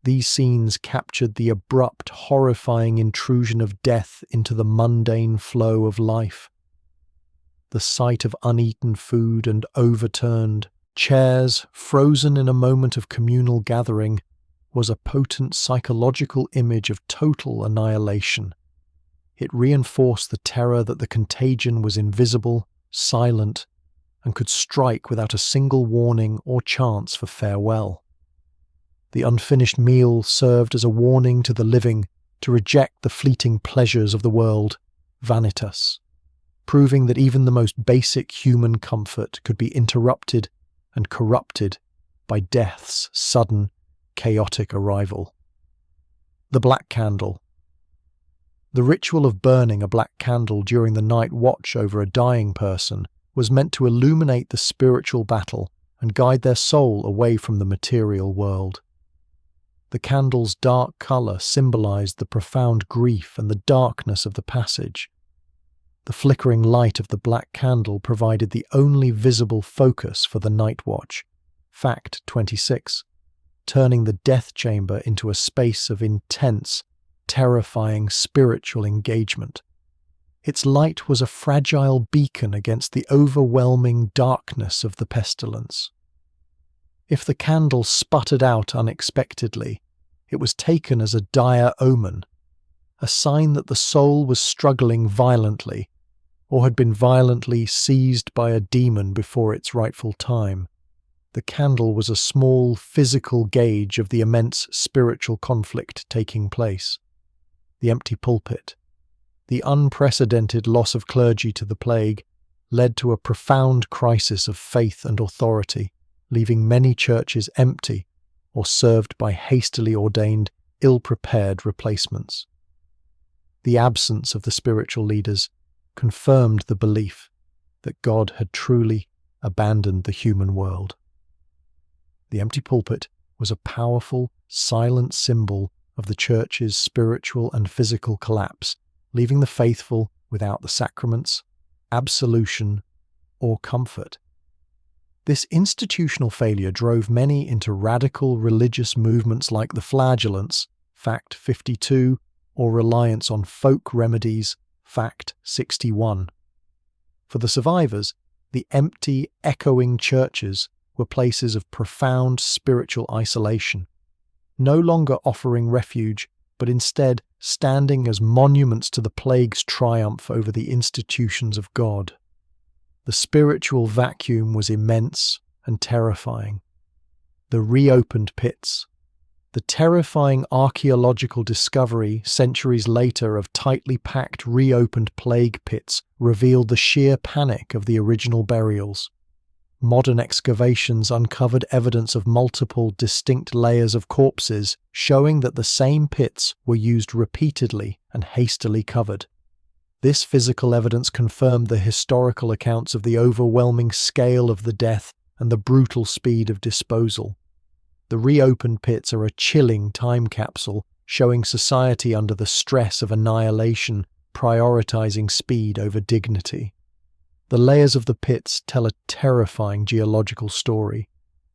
These scenes captured the abrupt, horrifying intrusion of death into the mundane flow of life. The sight of uneaten food and overturned chairs, frozen in a moment of communal gathering, was a potent psychological image of total annihilation. It reinforced the terror that the contagion was invisible, silent, and could strike without a single warning or chance for farewell. The unfinished meal served as a warning to the living to reject the fleeting pleasures of the world, vanitas, proving that even the most basic human comfort could be interrupted and corrupted by death's sudden, chaotic arrival. The black candle. The ritual of burning a black candle during the night watch over a dying person was meant to illuminate the spiritual battle and guide their soul away from the material world. The candle's dark colour symbolized the profound grief and the darkness of the passage. The flickering light of the black candle provided the only visible focus for the night watch, fact 26, turning the death chamber into a space of intense, terrifying spiritual engagement. Its light was a fragile beacon against the overwhelming darkness of the pestilence. If the candle sputtered out unexpectedly, it was taken as a dire omen, a sign that the soul was struggling violently, or had been violently seized by a demon before its rightful time. The candle was a small physical gauge of the immense spiritual conflict taking place. The empty pulpit. The unprecedented loss of clergy to the plague led to a profound crisis of faith and authority, leaving many churches empty or served by hastily ordained, ill-prepared replacements. The absence of the spiritual leaders confirmed the belief that God had truly abandoned the human world. The empty pulpit was a powerful, silent symbol of the church's spiritual and physical collapse, leaving the faithful without the sacraments, absolution, or comfort. This institutional failure drove many into radical religious movements like the flagellants, fact 52, or reliance on folk remedies, fact 61. For the survivors, the empty, echoing churches were places of profound spiritual isolation, no longer offering refuge, but instead standing as monuments to the plague's triumph over the institutions of God. The spiritual vacuum was immense and terrifying. The reopened pits. The terrifying archaeological discovery centuries later of tightly packed reopened plague pits revealed the sheer panic of the original burials. Modern excavations uncovered evidence of multiple distinct layers of corpses, showing that the same pits were used repeatedly and hastily covered. This physical evidence confirmed the historical accounts of the overwhelming scale of the death and the brutal speed of disposal. The reopened pits are a chilling time capsule, showing society under the stress of annihilation, prioritizing speed over dignity. The layers of the pits tell a terrifying geological story,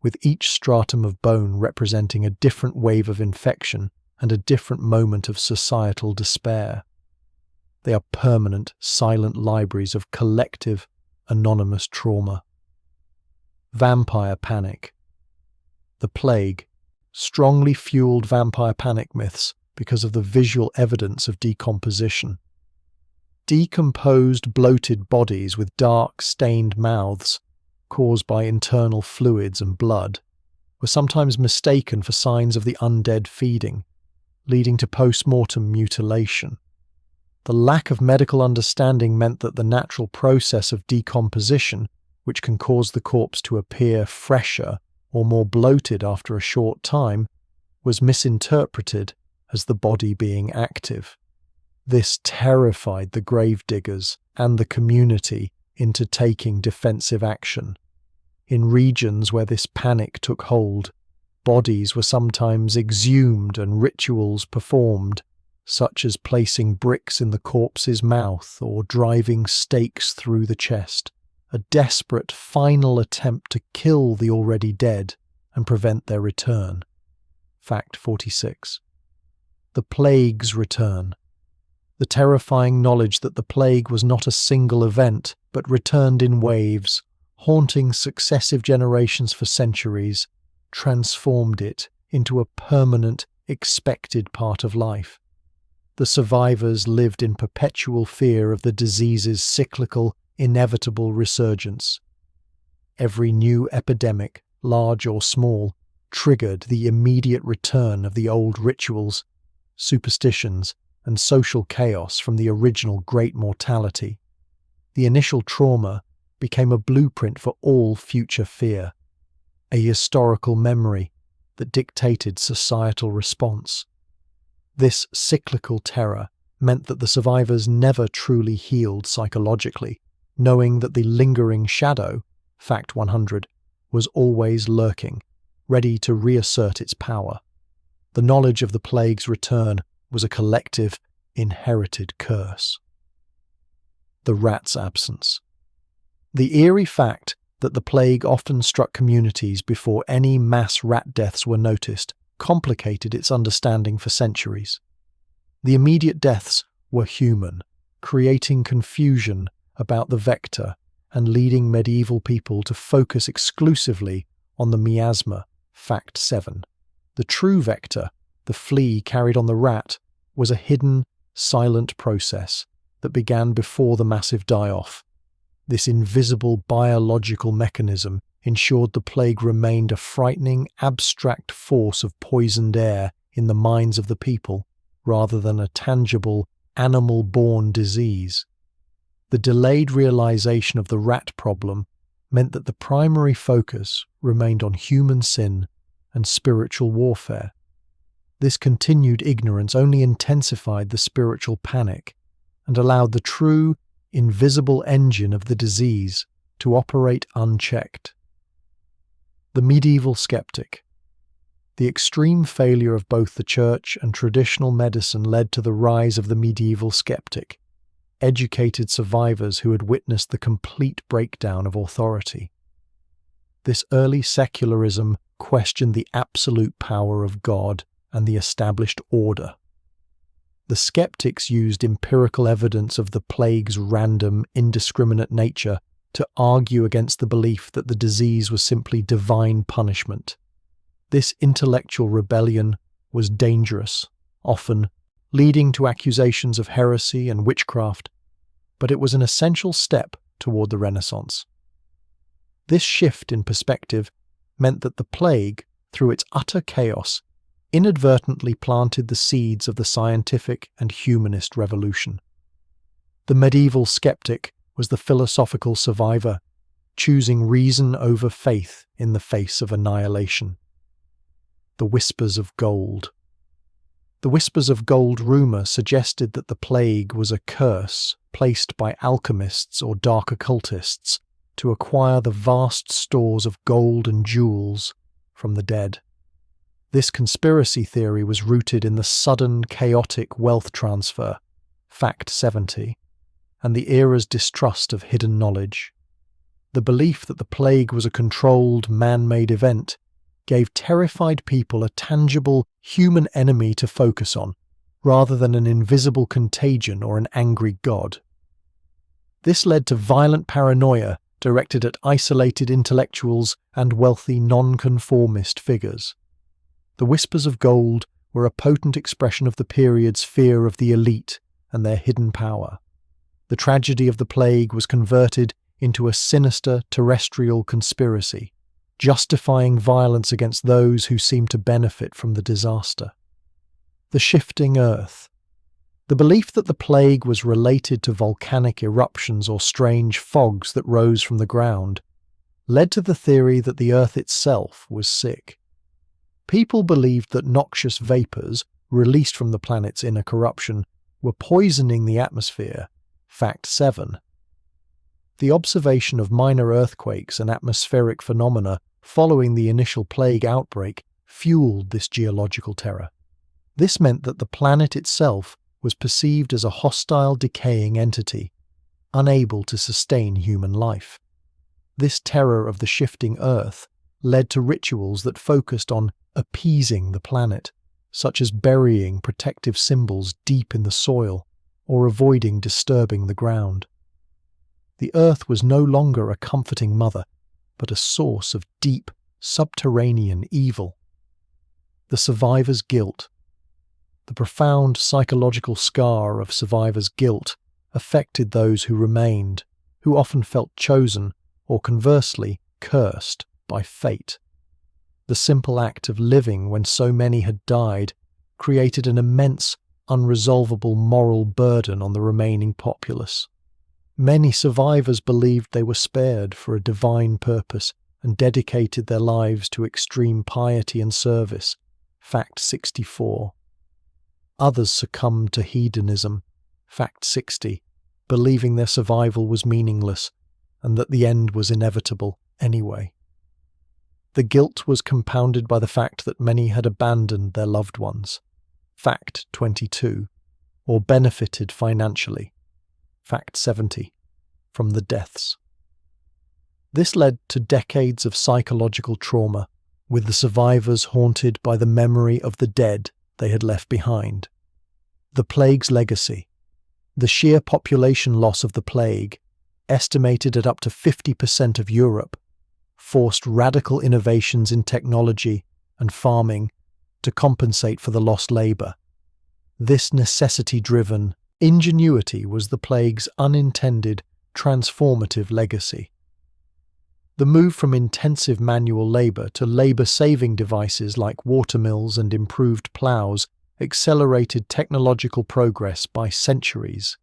with each stratum of bone representing a different wave of infection and a different moment of societal despair. They are permanent, silent libraries of collective, anonymous trauma. Vampire panic. The plague strongly fueled vampire panic myths because of the visual evidence of decomposition. Decomposed, bloated bodies with dark, stained mouths, caused by internal fluids and blood, were sometimes mistaken for signs of the undead feeding, leading to post-mortem mutilation. The lack of medical understanding meant that the natural process of decomposition, which can cause the corpse to appear fresher or more bloated after a short time, was misinterpreted as the body being active. This terrified the gravediggers and the community into taking defensive action. In regions where this panic took hold, bodies were sometimes exhumed and rituals performed, such as placing bricks in the corpse's mouth or driving stakes through the chest, a desperate final attempt to kill the already dead and prevent their return. Fact 46. The plague's return. The terrifying knowledge that the plague was not a single event, but returned in waves, haunting successive generations for centuries, transformed it into a permanent, expected part of life. The survivors lived in perpetual fear of the disease's cyclical, inevitable resurgence. Every new epidemic, large or small, triggered the immediate return of the old rituals, superstitions, and social chaos from the original Great Mortality. The initial trauma became a blueprint for all future fear, a historical memory that dictated societal response. This cyclical terror meant that the survivors never truly healed psychologically, knowing that the lingering shadow, Fact 100, was always lurking, ready to reassert its power. The knowledge of the plague's return was a collective, inherited curse. The rat's absence. The eerie fact that the plague often struck communities before any mass rat deaths were noticed complicated its understanding for centuries. The immediate deaths were human, creating confusion about the vector and leading medieval people to focus exclusively on the miasma, Fact 7. The true vector, the flea carried on the rat, was a hidden, silent process that began before the massive die-off. This invisible biological mechanism ensured the plague remained a frightening, abstract force of poisoned air in the minds of the people, rather than a tangible, animal-born disease. The delayed realization of the rat problem meant that the primary focus remained on human sin and spiritual warfare. This continued ignorance only intensified the spiritual panic and allowed the true, invisible engine of the disease to operate unchecked. The medieval skeptic. The extreme failure of both the church and traditional medicine led to the rise of the medieval skeptic, educated survivors who had witnessed the complete breakdown of authority. This early secularism questioned the absolute power of God and the established order. The skeptics used empirical evidence of the plague's random, indiscriminate nature to argue against the belief that the disease was simply divine punishment. This intellectual rebellion was dangerous, often leading to accusations of heresy and witchcraft, but it was an essential step toward the Renaissance. This shift in perspective meant that the plague, through its utter chaos, inadvertently planted the seeds of the scientific and humanist revolution. The medieval skeptic was the philosophical survivor, choosing reason over faith in the face of annihilation. The whispers of gold. The whispers of gold rumor suggested that the plague was a curse placed by alchemists or dark occultists to acquire the vast stores of gold and jewels from the dead. This conspiracy theory was rooted in the sudden, chaotic wealth transfer, Fact 70, and the era's distrust of hidden knowledge. The belief that the plague was a controlled, man-made event gave terrified people a tangible, human enemy to focus on, rather than an invisible contagion or an angry god. This led to violent paranoia directed at isolated intellectuals and wealthy nonconformist figures. The whispers of gold were a potent expression of the period's fear of the elite and their hidden power. The tragedy of the plague was converted into a sinister terrestrial conspiracy, justifying violence against those who seemed to benefit from the disaster. The shifting earth. The belief that the plague was related to volcanic eruptions or strange fogs that rose from the ground led to the theory that the Earth itself was sick. People believed that noxious vapors, released from the planet's inner corruption, were poisoning the atmosphere. Fact 7. The observation of minor earthquakes and atmospheric phenomena following the initial plague outbreak fueled this geological terror. This meant that the planet itself was perceived as a hostile, decaying entity, unable to sustain human life. This terror of the shifting Earth led to rituals that focused on appeasing the planet, such as burying protective symbols deep in the soil or avoiding disturbing the ground. The Earth was no longer a comforting mother, but a source of deep, subterranean evil. The survivor's guilt. The profound psychological scar of survivor's guilt affected those who remained, who often felt chosen or conversely cursed by fate. The simple act of living when so many had died created an immense, unresolvable moral burden on the remaining populace. Many survivors believed they were spared for a divine purpose and dedicated their lives to extreme piety and service. Fact 64. Others succumbed to hedonism. Fact 60, believing their survival was meaningless and that the end was inevitable anyway. The guilt was compounded by the fact that many had abandoned their loved ones. Fact 22, or benefited financially. Fact 70, from the deaths. This led to decades of psychological trauma, with the survivors haunted by the memory of the dead they had left behind. The plague's legacy. The sheer population loss of the plague, estimated at up to 50% of Europe, forced radical innovations in technology and farming to compensate for the lost labour. This necessity-driven ingenuity was the plague's unintended, transformative legacy. The move from intensive manual labour to labour-saving devices like watermills and improved ploughs accelerated technological progress by centuries.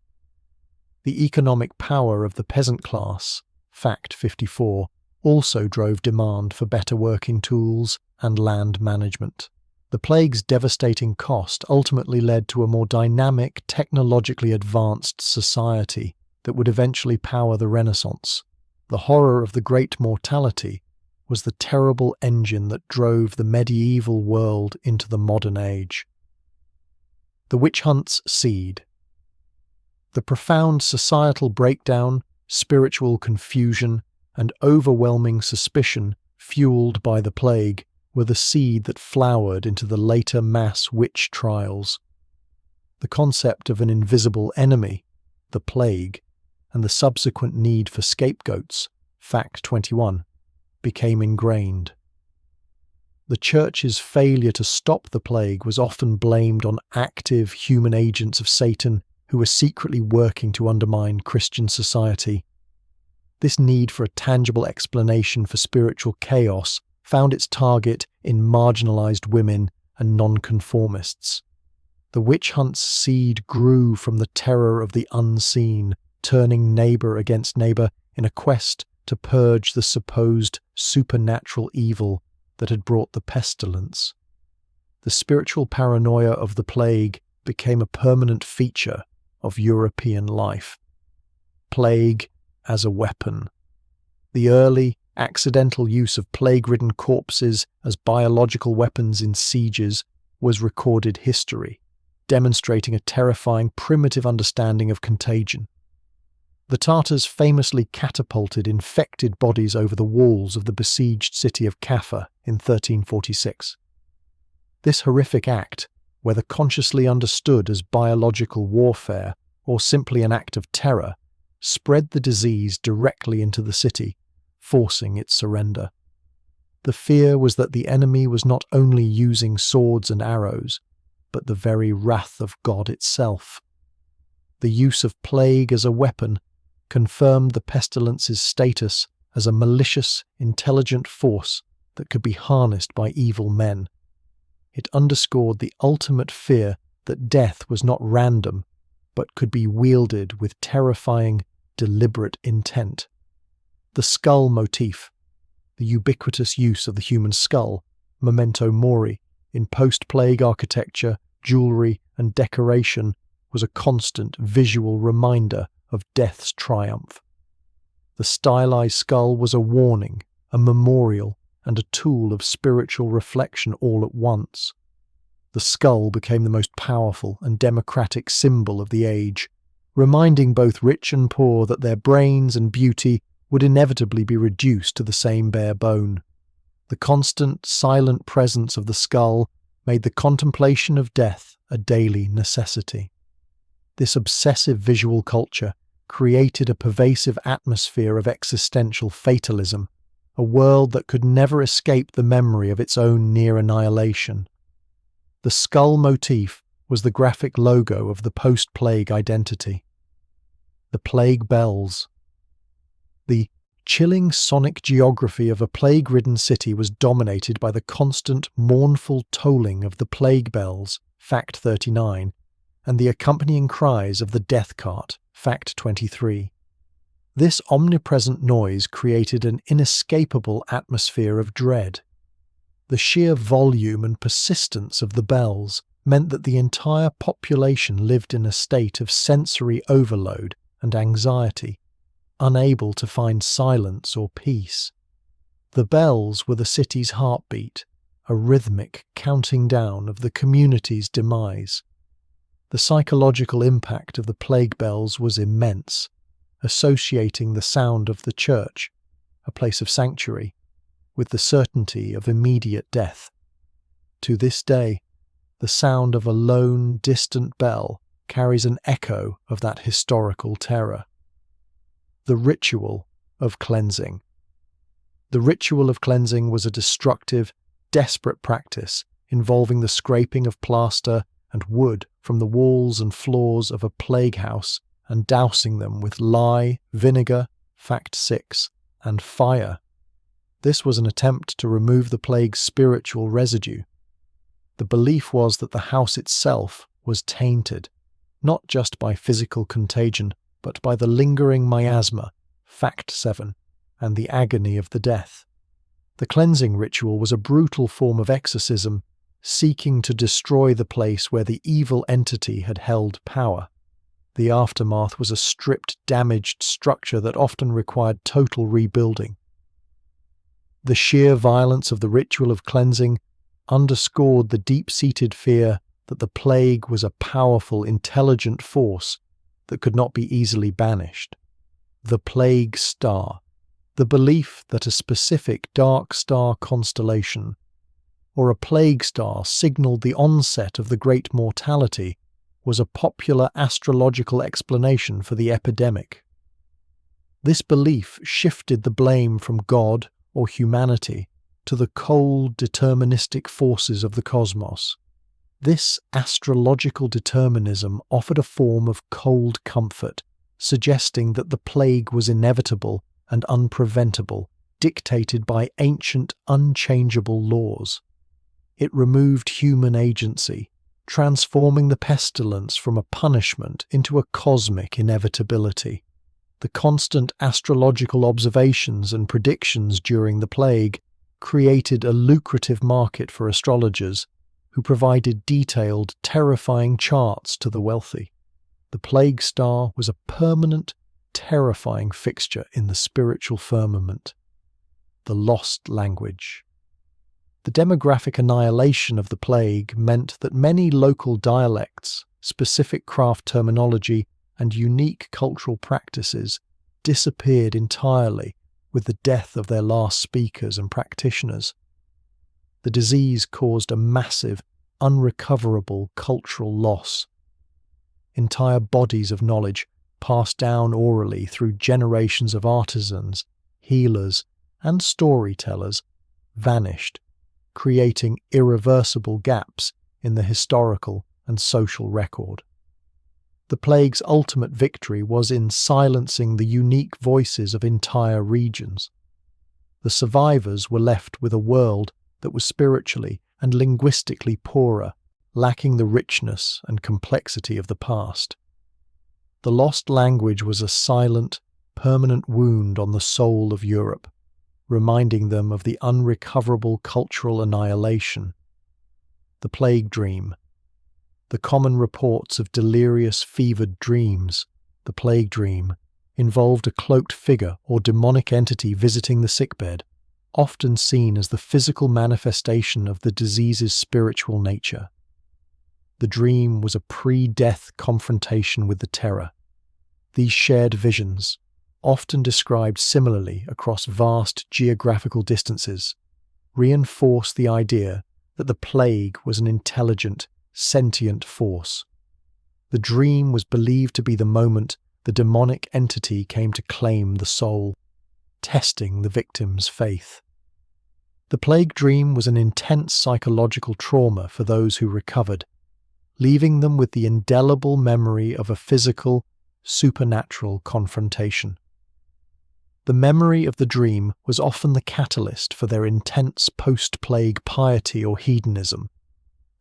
The economic power of the peasant class, Fact 54, also drove demand for better working tools and land management. The plague's devastating cost ultimately led to a more dynamic, technologically advanced society that would eventually power the Renaissance. The horror of the Great Mortality was the terrible engine that drove the medieval world into the modern age. The witch hunt's seed. The profound societal breakdown, spiritual confusion, and overwhelming suspicion fueled by the plague were the seed that flowered into the later mass witch trials. The concept of an invisible enemy, the plague, and the subsequent need for scapegoats, Fact 21, became ingrained. The Church's failure to stop the plague was often blamed on active human agents of Satan who were secretly working to undermine Christian society. This need for a tangible explanation for spiritual chaos found its target in marginalized women and nonconformists. The witch hunt's seed grew from the terror of the unseen, turning neighbor against neighbor in a quest to purge the supposed supernatural evil that had brought the pestilence. The spiritual paranoia of the plague became a permanent feature of European life. Plague as a weapon. The early, accidental use of plague-ridden corpses as biological weapons in sieges was recorded history, demonstrating a terrifying primitive understanding of contagion. The Tartars famously catapulted infected bodies over the walls of the besieged city of Kaffa in 1346. This horrific act, whether consciously understood as biological warfare or simply an act of terror, spread the disease directly into the city, forcing its surrender. The fear was that the enemy was not only using swords and arrows, but the very wrath of God itself. The use of plague as a weapon confirmed the pestilence's status as a malicious, intelligent force that could be harnessed by evil men. It underscored the ultimate fear that death was not random, but could be wielded with terrifying, deliberate intent. The skull motif, the ubiquitous use of the human skull, memento mori, in post-plague architecture, jewelry, and decoration, was a constant visual reminder of death's triumph. The stylized skull was a warning, a memorial, and a tool of spiritual reflection all at once. The skull became the most powerful and democratic symbol of the age, reminding both rich and poor that their brains and beauty would inevitably be reduced to the same bare bone. The constant, silent presence of the skull made the contemplation of death a daily necessity. This obsessive visual culture created a pervasive atmosphere of existential fatalism, a world that could never escape the memory of its own near annihilation. The skull motif was the graphic logo of the post-plague identity. The plague bells. The chilling sonic geography of a plague-ridden city was dominated by the constant, mournful tolling of the plague bells, Fact 39, and the accompanying cries of the death cart, Fact 23. This omnipresent noise created an inescapable atmosphere of dread. The sheer volume and persistence of the bells meant that the entire population lived in a state of sensory overload and anxiety, unable to find silence or peace. The bells were the city's heartbeat, a rhythmic counting down of the community's demise. The psychological impact of the plague bells was immense, associating the sound of the church, a place of sanctuary, with the certainty of immediate death. To this day, the sound of a lone, distant bell carries an echo of that historical terror. The ritual of cleansing. The ritual of cleansing was a destructive, desperate practice involving the scraping of plaster and wood from the walls and floors of a plague house and dousing them with lye, vinegar, Fact 6, and fire. This was an attempt to remove the plague's spiritual residue. The belief was that the house itself was tainted, not just by physical contagion, but by the lingering miasma, Fact 7, and the agony of the death. The cleansing ritual was a brutal form of exorcism, seeking to destroy the place where the evil entity had held power. The aftermath was a stripped, damaged structure that often required total rebuilding. The sheer violence of the ritual of cleansing underscored the deep-seated fear that the plague was a powerful, intelligent force that could not be easily banished. The plague star, the belief that a specific dark star constellation or a plague star signaled the onset of the great mortality, was a popular astrological explanation for the epidemic. This belief shifted the blame from God or humanity to the cold, deterministic forces of the cosmos. This astrological determinism offered a form of cold comfort, suggesting that the plague was inevitable and unpreventable, dictated by ancient, unchangeable laws. It removed human agency, transforming the pestilence from a punishment into a cosmic inevitability. The constant astrological observations and predictions during the plague created a lucrative market for astrologers, who provided detailed, terrifying charts to the wealthy. The plague star was a permanent, terrifying fixture in the spiritual firmament. The lost language. The demographic annihilation of the plague meant that many local dialects, specific craft terminology, and unique cultural practices disappeared entirely with the death of their last speakers and practitioners. The disease caused a massive, unrecoverable cultural loss. Entire bodies of knowledge, passed down orally through generations of artisans, healers, and storytellers, vanished, creating irreversible gaps in the historical and social record. The plague's ultimate victory was in silencing the unique voices of entire regions. The survivors were left with a world that was spiritually and linguistically poorer, lacking the richness and complexity of the past. The lost language was a silent, permanent wound on the soul of Europe, reminding them of the unrecoverable cultural annihilation. The plague dream. The common reports of delirious, fevered dreams, the plague dream, involved a cloaked figure or demonic entity visiting the sickbed, often seen as the physical manifestation of the disease's spiritual nature. The dream was a pre-death confrontation with the terror. These shared visions, often described similarly across vast geographical distances, reinforce the idea that the plague was an intelligent, sentient force. The dream was believed to be the moment the demonic entity came to claim the soul, testing the victim's faith. The plague dream was an intense psychological trauma for those who recovered, leaving them with the indelible memory of a physical, supernatural confrontation. The memory of the dream was often the catalyst for their intense post-plague piety or hedonism.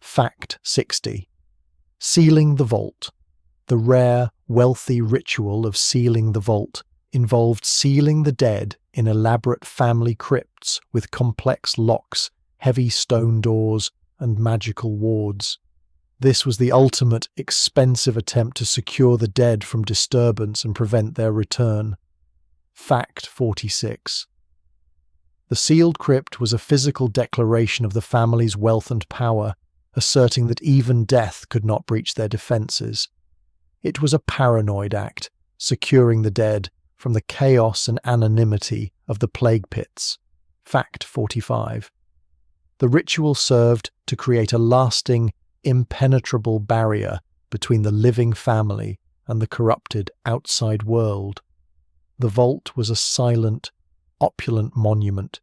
Fact 60. Sealing the vault. The rare, wealthy ritual of sealing the vault involved sealing the dead in elaborate family crypts with complex locks, heavy stone doors, and magical wards. This was the ultimate, expensive attempt to secure the dead from disturbance and prevent their return. Fact 46. The sealed crypt was a physical declaration of the family's wealth and power, asserting that even death could not breach their defences. It was a paranoid act, securing the dead from the chaos and anonymity of the plague pits. Fact 45. The ritual served to create a lasting, impenetrable barrier between the living family and the corrupted outside world. The vault was a silent, opulent monument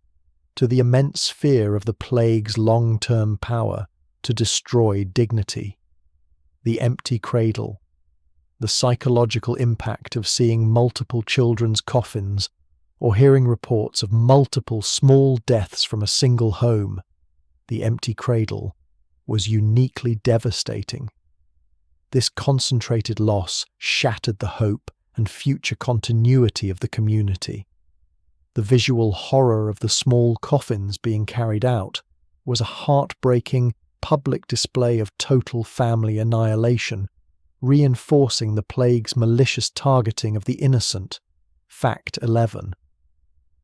to the immense fear of the plague's long-term power to destroy dignity. The empty cradle. The psychological impact of seeing multiple children's coffins or hearing reports of multiple small deaths from a single home, the empty cradle, was uniquely devastating. This concentrated loss shattered the hope and future continuity of the community. The visual horror of the small coffins being carried out was a heartbreaking public display of total family annihilation, reinforcing the plague's malicious targeting of the innocent. Fact 11.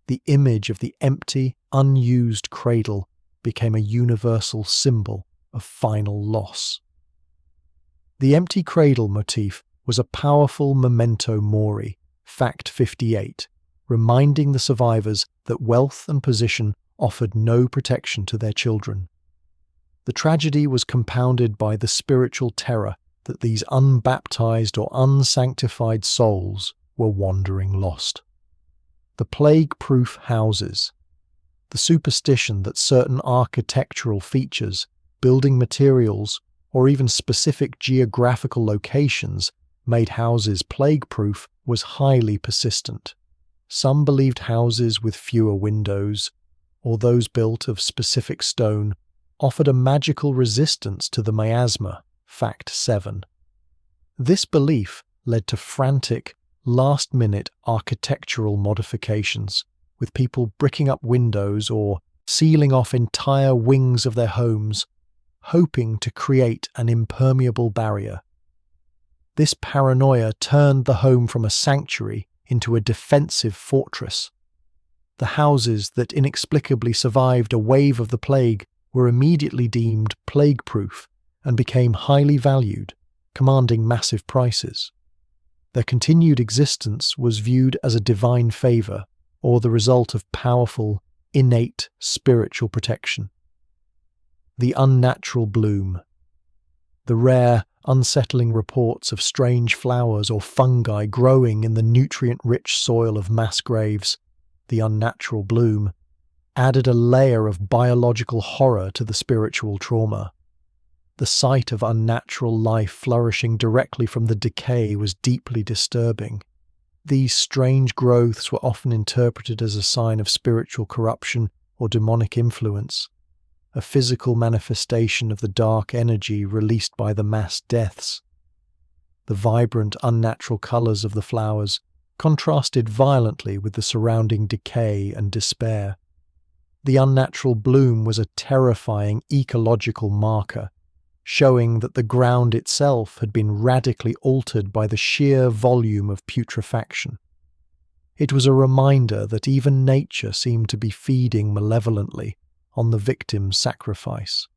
The image of the empty, unused cradle became a universal symbol of final loss. The empty cradle motif was a powerful memento mori, fact 58, reminding the survivors that wealth and position offered no protection to their children. The tragedy was compounded by the spiritual terror that these unbaptized or unsanctified souls were wandering lost. The plague-proof houses. The superstition that certain architectural features, building materials, or even specific geographical locations made houses plague-proof was highly persistent. Some believed houses with fewer windows, or those built of specific stone, offered a magical resistance to the miasma, fact 7. This belief led to frantic, last-minute architectural modifications, with people bricking up windows or sealing off entire wings of their homes, hoping to create an impermeable barrier. This paranoia turned the home from a sanctuary into a defensive fortress. The houses that inexplicably survived a wave of the plague were immediately deemed plague-proof and became highly valued, commanding massive prices. Their continued existence was viewed as a divine favour or the result of powerful, innate spiritual protection. The unnatural bloom. The rare, unsettling reports of strange flowers or fungi growing in the nutrient-rich soil of mass graves, the unnatural bloom, added a layer of biological horror to the spiritual trauma. The sight of unnatural life flourishing directly from the decay was deeply disturbing. These strange growths were often interpreted as a sign of spiritual corruption or demonic influence, a physical manifestation of the dark energy released by the mass deaths. The vibrant, unnatural colours of the flowers contrasted violently with the surrounding decay and despair. The unnatural bloom was a terrifying ecological marker, showing that the ground itself had been radically altered by the sheer volume of putrefaction. It was a reminder that even nature seemed to be feeding malevolently on the victim's sacrifice.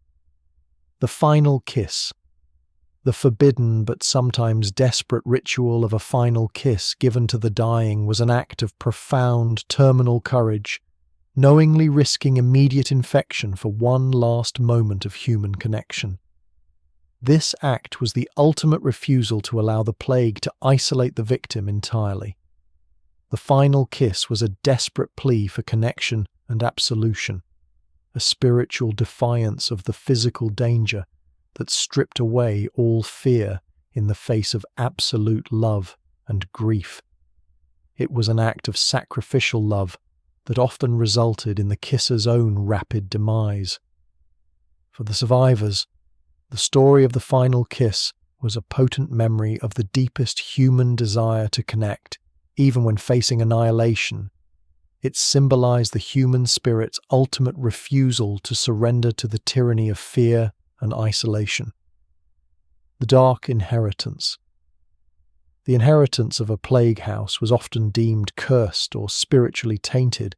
The final kiss. The forbidden but sometimes desperate ritual of a final kiss given to the dying was an act of profound, terminal courage, knowingly risking immediate infection for one last moment of human connection. This act was the ultimate refusal to allow the plague to isolate the victim entirely. The final kiss was a desperate plea for connection and absolution, a spiritual defiance of the physical danger that stripped away all fear in the face of absolute love and grief. It was an act of sacrificial love that often resulted in the kisser's own rapid demise. For the survivors, the story of the final kiss was a potent memory of the deepest human desire to connect, even when facing annihilation. It symbolized the human spirit's ultimate refusal to surrender to the tyranny of fear and isolation. The dark inheritance. The inheritance of a plague house was often deemed cursed or spiritually tainted,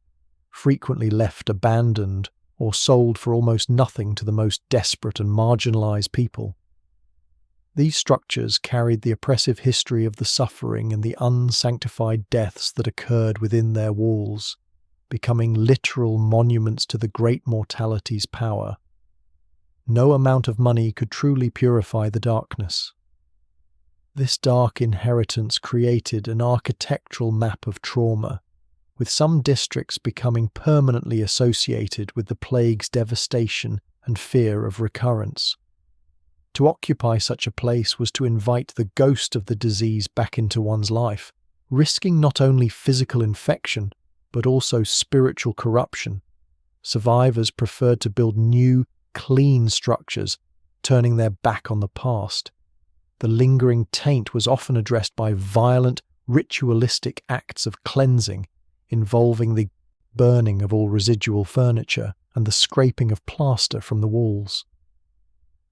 frequently left abandoned or sold for almost nothing to the most desperate and marginalized people. These structures carried the oppressive history of the suffering and the unsanctified deaths that occurred within their walls, becoming literal monuments to the great mortality's power. No amount of money could truly purify the darkness. This dark inheritance created an architectural map of trauma, with some districts becoming permanently associated with the plague's devastation and fear of recurrence. To occupy such a place was to invite the ghost of the disease back into one's life, risking not only physical infection, but also spiritual corruption. Survivors preferred to build new, clean structures, turning their back on the past. The lingering taint was often addressed by violent, ritualistic acts of cleansing, involving the burning of all residual furniture and the scraping of plaster from the walls.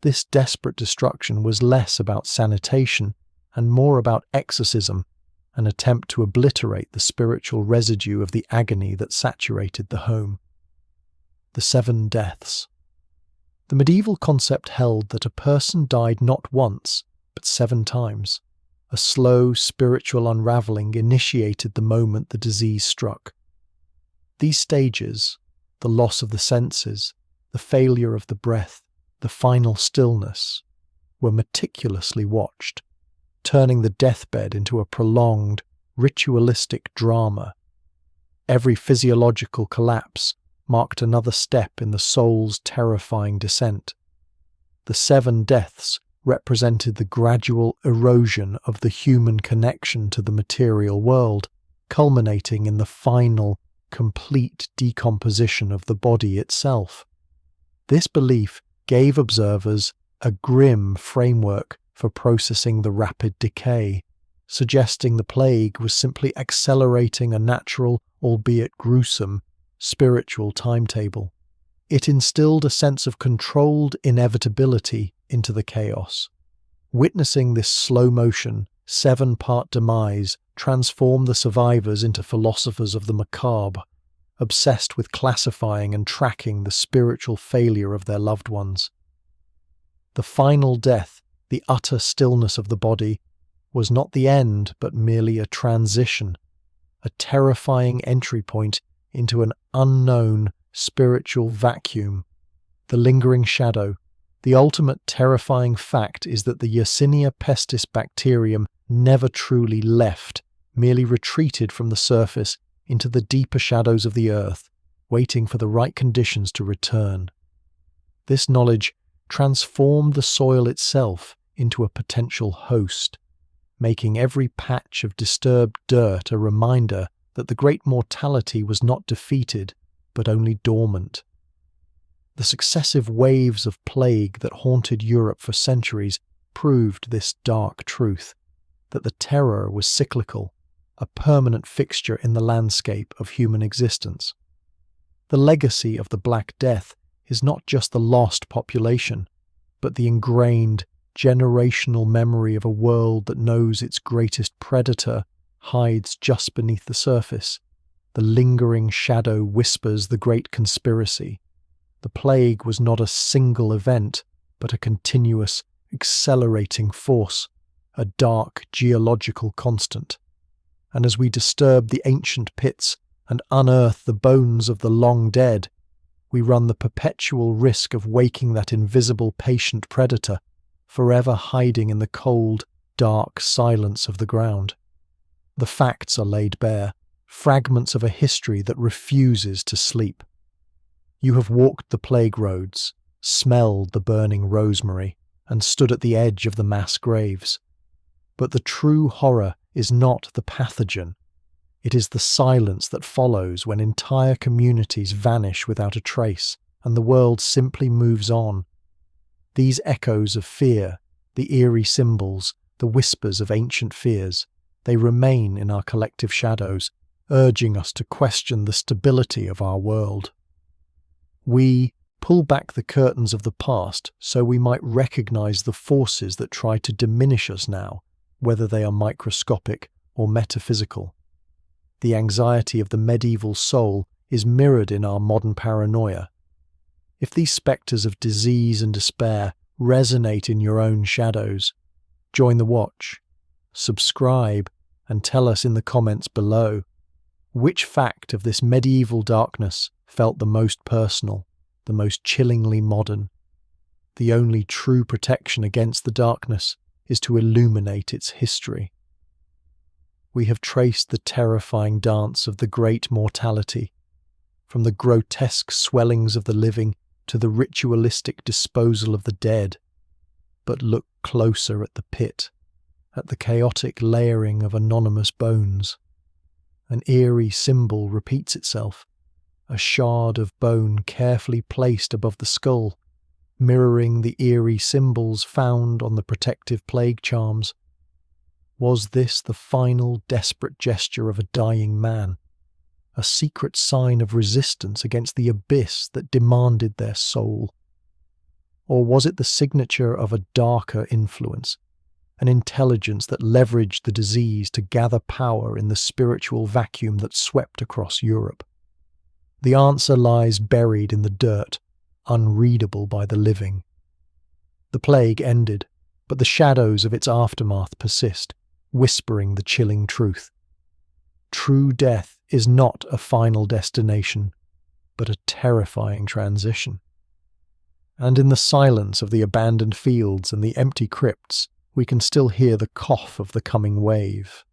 This desperate destruction was less about sanitation and more about exorcism, an attempt to obliterate the spiritual residue of the agony that saturated the home. The 7 deaths. The medieval concept held that a person died not once, but 7 times. A slow spiritual unraveling initiated the moment the disease struck. These stages, the loss of the senses, the failure of the breath, the final stillness, were meticulously watched, turning the deathbed into a prolonged, ritualistic drama. Every physiological collapse marked another step in the soul's terrifying descent. The 7 deaths represented the gradual erosion of the human connection to the material world, culminating in the final, complete decomposition of the body itself. This belief gave observers a grim framework for processing the rapid decay, suggesting the plague was simply accelerating a natural, albeit gruesome, spiritual timetable. It instilled a sense of controlled inevitability into the chaos. Witnessing this slow-motion, 7-part demise transformed the survivors into philosophers of the macabre, obsessed with classifying and tracking the spiritual failure of their loved ones. The final death, the utter stillness of the body, was not the end but merely a transition, a terrifying entry point into an unknown spiritual vacuum. The lingering shadow. The ultimate terrifying fact is that the Yersinia pestis bacterium never truly left, merely retreated from the surface into the deeper shadows of the earth, waiting for the right conditions to return. This knowledge transformed the soil itself into a potential host, making every patch of disturbed dirt a reminder that the great mortality was not defeated, but only dormant. The successive waves of plague that haunted Europe for centuries proved this dark truth. that the terror was cyclical, a permanent fixture in the landscape of human existence. The legacy of the Black Death is not just the lost population, but the ingrained, generational memory of a world that knows its greatest predator hides just beneath the surface. The lingering shadow whispers the great conspiracy. The plague was not a single event, but a continuous, accelerating force, a dark geological constant. And as we disturb the ancient pits and unearth the bones of the long dead, we run the perpetual risk of waking that invisible patient predator, forever hiding in the cold, dark silence of the ground. The facts are laid bare, fragments of a history that refuses to sleep. You have walked the plague roads, smelled the burning rosemary, and stood at the edge of the mass graves. But the true horror is not the pathogen. It is the silence that follows when entire communities vanish without a trace, and the world simply moves on. These echoes of fear, the eerie symbols, the whispers of ancient fears, they remain in our collective shadows, urging us to question the stability of our world. We pull back the curtains of the past so we might recognize the forces that try to diminish us now, whether they are microscopic or metaphysical. The anxiety of the medieval soul is mirrored in our modern paranoia. If these spectres of disease and despair resonate in your own shadows, join the watch, subscribe, and tell us in the comments below which fact of this medieval darkness felt the most personal, the most chillingly modern. The only true protection against the darkness is to illuminate its history. We have traced the terrifying dance of the great mortality, from the grotesque swellings of the living to the ritualistic disposal of the dead. But look closer at the pit, at the chaotic layering of anonymous bones. An eerie symbol repeats itself, a shard of bone carefully placed above the skull, mirroring the eerie symbols found on the protective plague charms. Was this the final desperate gesture of a dying man, a secret sign of resistance against the abyss that demanded their soul? Or was it the signature of a darker influence, an intelligence that leveraged the disease to gather power in the spiritual vacuum that swept across Europe? The answer lies buried in the dirt, unreadable by the living. The plague ended, but the shadows of its aftermath persist, whispering the chilling truth. True death is not a final destination, but a terrifying transition. And in the silence of the abandoned fields and the empty crypts, we can still hear the cough of the coming wave.